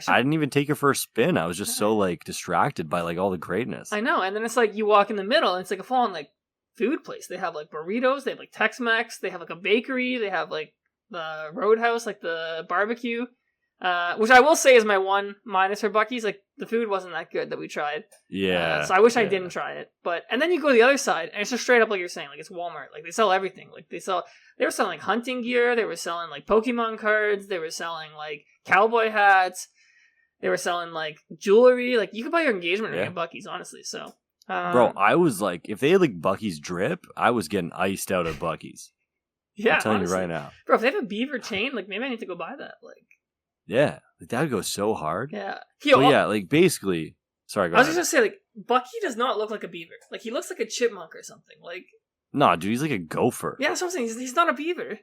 Speaker 1: I didn't even take it for a spin. I was just so, like, distracted by, like, all the greatness.
Speaker 2: I know. And then it's like, you walk in the middle, and it's like a full-on, like, food place. They have, like, burritos. They have, like, Tex-Mex. They have, like, a bakery. They have, like, the Roadhouse, like, the barbecue. Which I will say is my one minus for Buc-ees. Like, the food wasn't that good that we tried.
Speaker 1: Yeah.
Speaker 2: So I wish I didn't try it. And then you go to the other side, and it's just straight up like you're saying. Like, it's Walmart. Like, they sell everything. Like, they were selling, like, hunting gear. They were selling, like, Pokemon cards. They were selling, like, cowboy hats. They were selling, like, jewelry. Like, you could buy your engagement ring at Buc-ees, honestly. So,
Speaker 1: bro, I was like, if they had, like, Buc-ees drip, I was getting iced out at Buc-ees.
Speaker 2: Yeah,
Speaker 1: I'm telling you right now.
Speaker 2: Bro, if they have a beaver chain, like, maybe I need to go buy that. Like,
Speaker 1: yeah, like, that would go so hard.
Speaker 2: Yeah.
Speaker 1: Yeah, like, basically, sorry, go ahead.
Speaker 2: I was just gonna say, like, Buc-ee does not look like a beaver. Like, he looks like a chipmunk or something. Like,
Speaker 1: no, dude, he's like a gopher.
Speaker 2: Yeah, that's what I'm saying. He's not a beaver.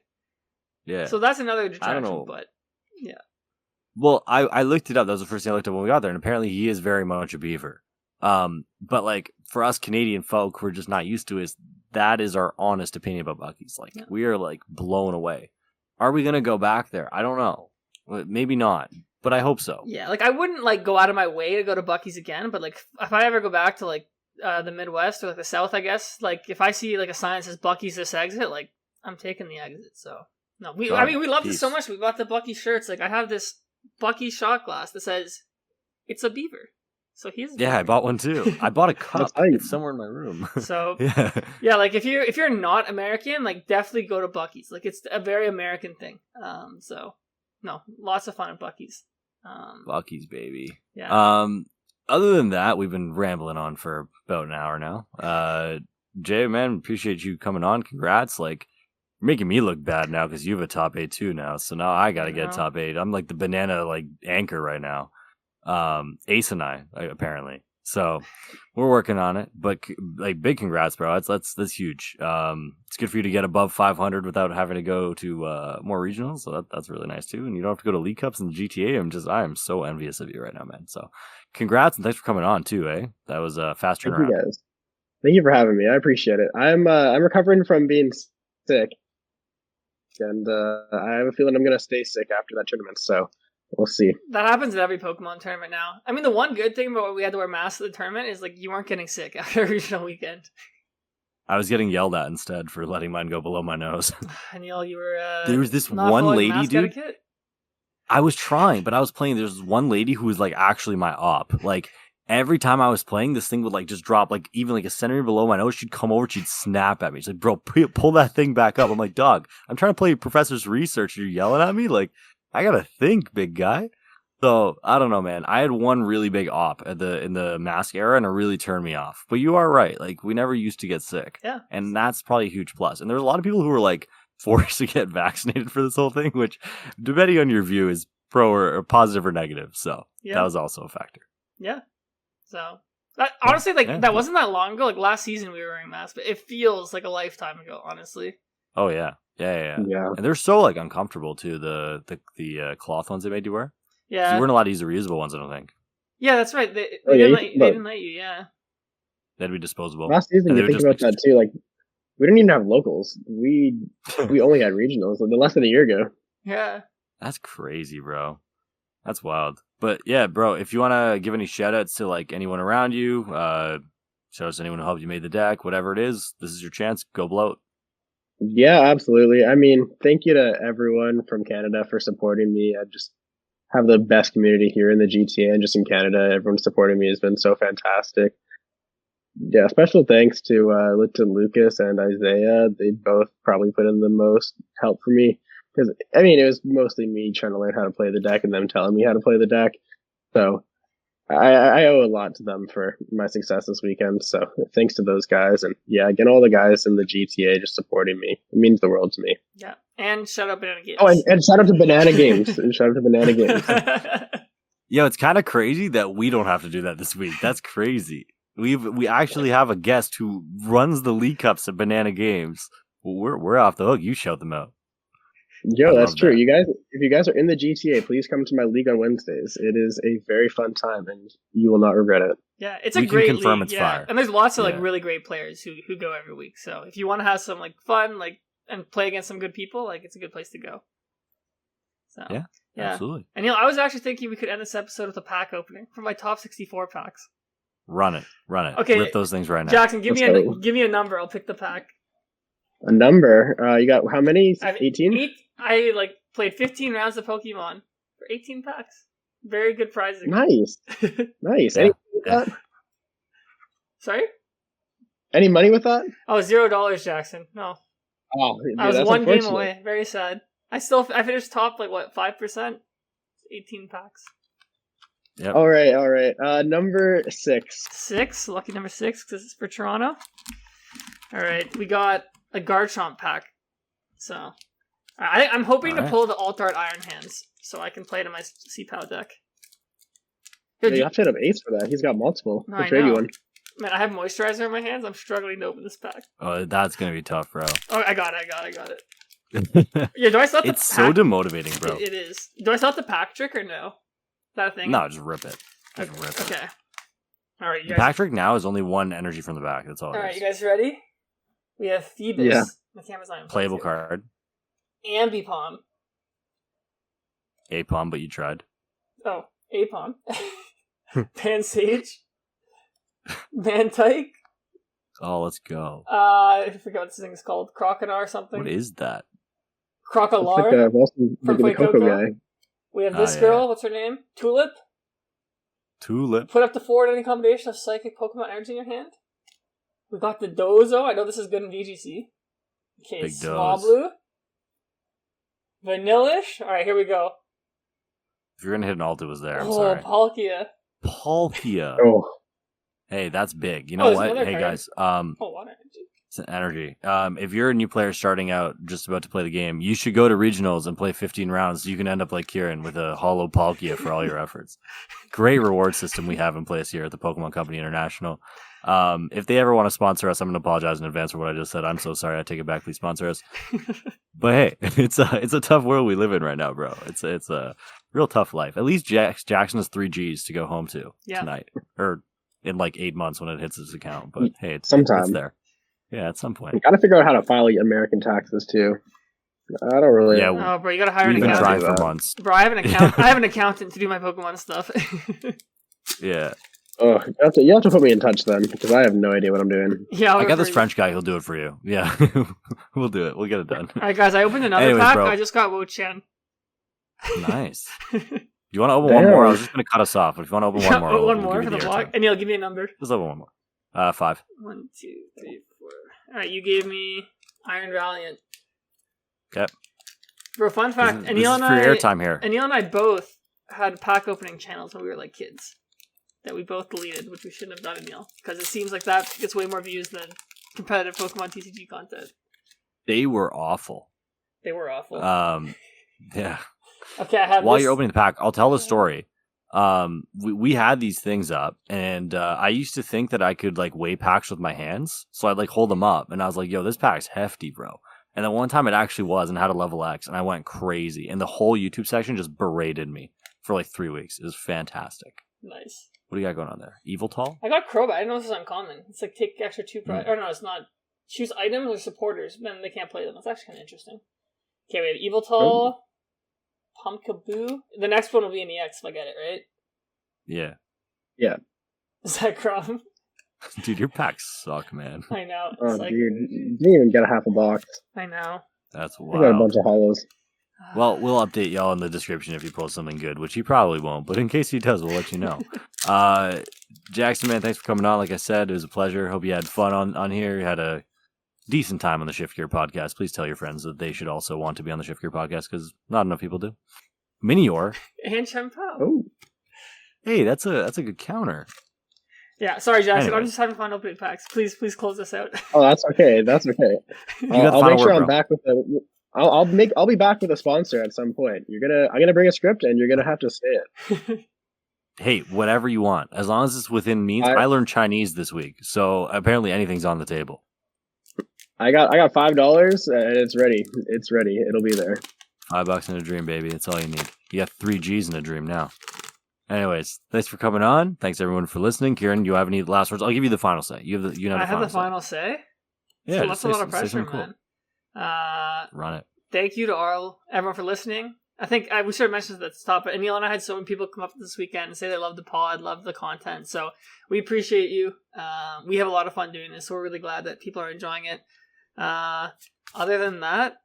Speaker 1: Yeah.
Speaker 2: So that's another detraction,
Speaker 1: I don't know.
Speaker 2: But, yeah.
Speaker 1: Well, I looked it up. That was the first thing I looked up when we got there, and apparently he is very much a beaver. But, like, for us Canadian folk, we're just not used to it. That is our honest opinion about Buc-ees. Like, we are, like, blown away. Are we gonna go back there? I don't know. Maybe not, but I hope so.
Speaker 2: Yeah, like, I wouldn't, like, go out of my way to go to Buc-ees again, but, like, if I ever go back to, like, the Midwest or, like, the South, I guess, like, if I see, like, a sign that says Buc-ees this exit, like, I'm taking the exit. So, no, we loved it so much. We bought the Buc-ees shirts. Like, I have this Buc-ees shot glass that says it's a beaver. So he's
Speaker 1: I bought one too. I bought a cup. It's somewhere in my room.
Speaker 2: So yeah, like, if you're not American, like, definitely go to Buc-ees. Like, it's a very American thing. So no, lots of fun at Buc-ees.
Speaker 1: Buc-ees, baby.
Speaker 2: Yeah.
Speaker 1: Other than that, we've been rambling on for about an hour now. Jay, man, appreciate you coming on. Congrats. Like, you're making me look bad now because you have a top 8 too now. So now I got to get a top 8. I'm like the banana, like, anchor right now. Ace and I apparently. So we're working on it, but, like, big congrats, bro. That's huge. It's good for you to get above 500 without having to go to more regionals. So that's really nice too. And you don't have to go to League Cups in the GTA. I am so envious of you right now, man. So congrats and thanks for coming on too, eh? That was a fast turnaround.
Speaker 3: Thank you guys. Thank you for having me. I appreciate it. I'm recovering from being sick, and I have a feeling I'm gonna stay sick after that tournament. So we'll see.
Speaker 2: That happens at every Pokemon tournament now. I mean, the one good thing about we had to wear masks at the tournament is, like, you weren't getting sick after a regional weekend.
Speaker 1: I was getting yelled at instead for letting mine go below my nose.
Speaker 2: Aneil, you were
Speaker 1: there was this
Speaker 2: not
Speaker 1: one lady, dude.
Speaker 2: Etiquette?
Speaker 1: I was trying, but I was playing. There's one lady who was, like, actually my op. Like, every time I was playing, this thing would, like, just drop, like, even, like, a centimeter below my nose. She'd come over, she'd snap at me. She's like, bro, pull that thing back up. I'm like, dog, I'm trying to play professor's research. You're yelling at me? Like, I gotta think, big guy. So I don't know, man. I had one really big op in the mask era, and it really turned me off. But you are right. Like we never used to get sick,
Speaker 2: Yeah.
Speaker 1: and that's probably a huge plus. And there's a lot of people who were like forced to get vaccinated for this whole thing, which, depending on your view, is pro or positive or negative. So that was also a factor.
Speaker 2: Yeah. So honestly, that wasn't that long ago. Like last season, we were wearing masks, but it feels like a lifetime ago. Honestly.
Speaker 1: Oh yeah. And they're so like uncomfortable too. The cloth ones they made you wear.
Speaker 2: Yeah.
Speaker 1: You weren't allowed to use the reusable ones, I don't think.
Speaker 2: Yeah, that's right. They didn't let you. Yeah.
Speaker 1: That'd be disposable.
Speaker 3: Last season, you think about that too. Like we didn't even have locals. We only had regionals. Like, less than a year ago.
Speaker 2: Yeah.
Speaker 1: That's crazy, bro. That's wild. But yeah, bro, if you want to give any shout outs to like anyone around you, shout outs to anyone who helped you made the deck, whatever it is, this is your chance. Go blow it.
Speaker 3: Yeah, absolutely. I mean, thank you to everyone from Canada for supporting me. I just have the best community here in the GTA and just in Canada. Everyone supporting me has been so fantastic. Yeah, special thanks to Lucas and Isaiah. They both probably put in the most help for me. Because, I mean, it was mostly me trying to learn how to play the deck and them telling me how to play the deck. So I owe a lot to them for my success this weekend. So thanks to those guys. And yeah, again, all the guys in the GTA just supporting me. It means the world to me.
Speaker 2: Yeah. And shout out Banana Games.
Speaker 3: Oh, and shout out to Banana Games. And shout out to Banana Games.
Speaker 1: Yo, it's kind of crazy that we don't have to do that this week. That's crazy. We actually have a guest who runs the League Cups at Banana Games. Well, we're off the hook. You shout them out.
Speaker 3: Yo, that's true. You guys, if you guys are in the GTA, please come to my league on Wednesdays. It is a very fun time, and you will not regret it.
Speaker 2: Yeah, it's a great
Speaker 1: confirm
Speaker 2: league.
Speaker 1: It's fire.
Speaker 2: And there's lots of like really great players who go every week. So if you want to have some like fun, like and play against some good people, like it's a good place to go. So
Speaker 1: yeah, absolutely.
Speaker 2: And I was actually thinking we could end this episode with a pack opening for my top 64 packs.
Speaker 1: Run it.
Speaker 2: Okay,
Speaker 1: rip those things right now.
Speaker 2: Jackson, give me a number. I'll pick the pack.
Speaker 3: A number? You got how many? 18?
Speaker 2: I played 15 rounds of Pokemon for 18 packs. Very good pricing.
Speaker 3: Nice.
Speaker 1: Yeah.
Speaker 2: Sorry?
Speaker 3: Any money with that?
Speaker 2: Oh, $0, Jackson. No.
Speaker 3: Oh, dude,
Speaker 2: I was one game away. Very sad. I finished top 5%. 18 packs.
Speaker 1: Yep.
Speaker 3: All right. Number 6.
Speaker 2: 6, lucky number 6 because it's for Toronto. All right, we got a Garchomp pack. So I'm hoping to pull the Alt-Art Iron Hands so I can play it in my Cian-Pao deck.
Speaker 3: You have to hit up Ace for that. He's got multiple.
Speaker 2: No,
Speaker 3: I'll trade you one.
Speaker 2: Man, I have Moisturizer in my hands. I'm struggling to open this pack.
Speaker 1: Oh, that's gonna be tough, bro.
Speaker 2: Oh, I got it. Yeah, do I start the
Speaker 1: It's so demotivating, bro.
Speaker 2: It is. Do I start the pack trick or no? Is that a thing?
Speaker 1: No, just rip it.
Speaker 2: Okay. All right, you
Speaker 1: the
Speaker 2: guys.
Speaker 1: pack trick now is only one energy from the back. That's all.
Speaker 2: All right, you guys ready? We have Phoebus.
Speaker 3: Yeah.
Speaker 2: My camera's not even
Speaker 1: playable card.
Speaker 2: Ambipom.
Speaker 1: Apom, but you tried.
Speaker 2: Oh, Apom. Pansage. Mantike.
Speaker 1: Oh, let's go.
Speaker 2: I forget what this thing is called. Croconar or something.
Speaker 1: What is that?
Speaker 2: Crocolar.
Speaker 3: From the Coco guy.
Speaker 2: We have this girl. What's her name? Tulip. Put up to 4 at any combination of psychic Pokemon energy in your hand. We got the Dozo. I know this is good in VGC. Okay,
Speaker 1: Big
Speaker 2: Small
Speaker 1: Doze.
Speaker 2: Blue. Vanillish. Alright, here we go.
Speaker 1: If you're gonna hit an alt, it was there. I'm sorry.
Speaker 2: Palkia.
Speaker 3: Oh.
Speaker 1: Hey, that's big. You know what? Hey,
Speaker 2: card.
Speaker 1: guys.
Speaker 2: Water energy.
Speaker 1: It's an energy. If you're a new player starting out, just about to play the game, you should go to regionals and play 15 rounds so you can end up like Ciaran with a hollow Palkia for all your efforts. Great reward system we have in place here at the Pokemon Company International. If they ever want to sponsor us, I'm going to apologize in advance for what I just said. I'm so sorry. I take it back. Please sponsor us. But hey, it's a tough world we live in right now, bro. It's a real tough life. At least Jackson has 3 Gs to go home to tonight, or in 8 months when it hits his account. But hey, it's there. Yeah, at some point.
Speaker 3: You gotta figure out how to file American taxes too. I don't really.
Speaker 1: Yeah,
Speaker 2: oh, bro, you gotta hire an
Speaker 1: we've been trying
Speaker 2: accountant.
Speaker 1: for months.
Speaker 2: Bro, I have an account. I have an accountant to do my Pokemon stuff.
Speaker 1: Yeah.
Speaker 3: Oh, you have to put me in touch then, because I have no idea what I'm doing.
Speaker 2: Yeah,
Speaker 1: I got this French guy. He'll do it for you. Yeah, we'll do it. We'll get it done.
Speaker 2: All right, guys. I opened another pack. Bro. I just got Wo-Chien.
Speaker 1: Nice. You want to open one more? I was just going to cut us off. If you want to open one more,
Speaker 2: one more for the vlog. Aneil, give me a number.
Speaker 1: Just open one more. 5.
Speaker 2: 1, 2, 3, 4. All right, you gave me Iron Valiant.
Speaker 1: Yep.
Speaker 2: For a fun fact,
Speaker 1: Aneil and I both
Speaker 2: had pack opening channels when we were like kids that we both deleted, which we shouldn't have done, Aneil, because it seems like that gets way more views than competitive Pokemon TCG content.
Speaker 1: They were awful.
Speaker 2: They were awful.
Speaker 1: Yeah.
Speaker 2: Okay, I have
Speaker 1: While
Speaker 2: this.
Speaker 1: you're opening the pack, I'll tell the story. We had these things up, and I used to think that I could like weigh packs with my hands, so I'd like hold them up, and I was like, "Yo, this pack's hefty, bro." And then one time it actually was, and had a level X, and I went crazy, and the whole YouTube section just berated me for like 3 weeks. It was fantastic.
Speaker 2: Nice.
Speaker 1: What do you got going on there? Evil Tall?
Speaker 2: I got Crobat. I didn't know this is uncommon. It's like take extra 2 prize. Or no, it's not. Choose items or supporters, then they can't play them. That's actually kind of interesting. Okay, we have Evil Tall, Pumpkaboo. The next one will be an EX if I get it, right?
Speaker 1: Yeah.
Speaker 3: Yeah.
Speaker 2: Is that Crom?
Speaker 1: Dude, your packs suck, man.
Speaker 2: I know.
Speaker 3: Oh,
Speaker 2: It's like,
Speaker 3: dude, you didn't even get a half a box.
Speaker 2: I know.
Speaker 1: That's
Speaker 3: I got a
Speaker 1: wild.
Speaker 3: bunch of hollows.
Speaker 1: Well, we'll update y'all in the description if he pulls something good, which he probably won't, but in case he does, we'll let you know. Jackson, man, thanks for coming on. Like I said, it was a pleasure. Hope you had fun on here. You had a decent time on the Shift Gear podcast. Please tell your friends that they should also want to be on the Shift Gear podcast, because not enough people do. Minior.
Speaker 2: And Chien-Pao.
Speaker 3: Oh,
Speaker 1: Hey, that's a good counter.
Speaker 2: Yeah, sorry, Jackson.
Speaker 1: Anyway.
Speaker 2: I'm just having fun opening packs. Please close this out.
Speaker 3: oh, that's okay. That's okay.
Speaker 1: You got the
Speaker 3: I'll
Speaker 1: final
Speaker 3: make sure
Speaker 1: word,
Speaker 3: I'm
Speaker 1: bro.
Speaker 3: back with the. I'll be back with a sponsor at some point. I'm gonna bring a script, and you're gonna have to say it.
Speaker 1: Hey, whatever you want, as long as it's within means. I learned Chinese this week, so apparently anything's on the table.
Speaker 3: I got $5, and it's ready. It's ready. It'll be there.
Speaker 1: $5 in a dream, baby. That's all you need. You got 3 G's in a dream now. Anyways, thanks for coming on. Thanks everyone for listening. Ciaran, you have any last words? I'll give you the final say. You have the
Speaker 2: I have the
Speaker 1: say.
Speaker 2: final say?
Speaker 1: Yeah,
Speaker 2: So
Speaker 1: just
Speaker 2: that's a lot
Speaker 1: say
Speaker 2: of pressure,
Speaker 1: something
Speaker 2: man.
Speaker 1: Cool. Run it.
Speaker 2: Thank you to everyone for listening. I think we should have mentioned at the top, but Aneil and I had so many people come up this weekend and say they love the pod, love the content. So we appreciate you. We have a lot of fun doing this, so we're really glad that people are enjoying it. Other than that,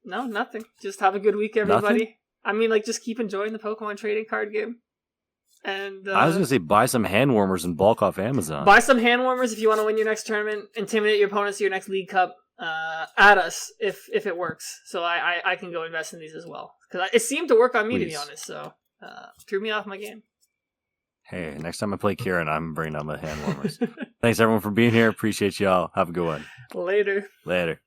Speaker 2: no, nothing. Just have a good week, everybody.
Speaker 1: Nothing?
Speaker 2: I mean, like, just keep enjoying the Pokemon trading card game. And
Speaker 1: I was going to say buy some hand warmers and bulk off Amazon.
Speaker 2: buy some hand warmers if you want to win your next tournament. Intimidate your opponents to your next League Cup. Add us if it works. So I can go invest in these as well. Because it seemed to work on me,
Speaker 1: Please.
Speaker 2: to be honest. So threw me off my game.
Speaker 1: Hey, next time I play Ciaran, I'm bringing on the hand warmers. Thanks everyone for being here. Appreciate y'all. Have a good one.
Speaker 2: Later.
Speaker 1: Later.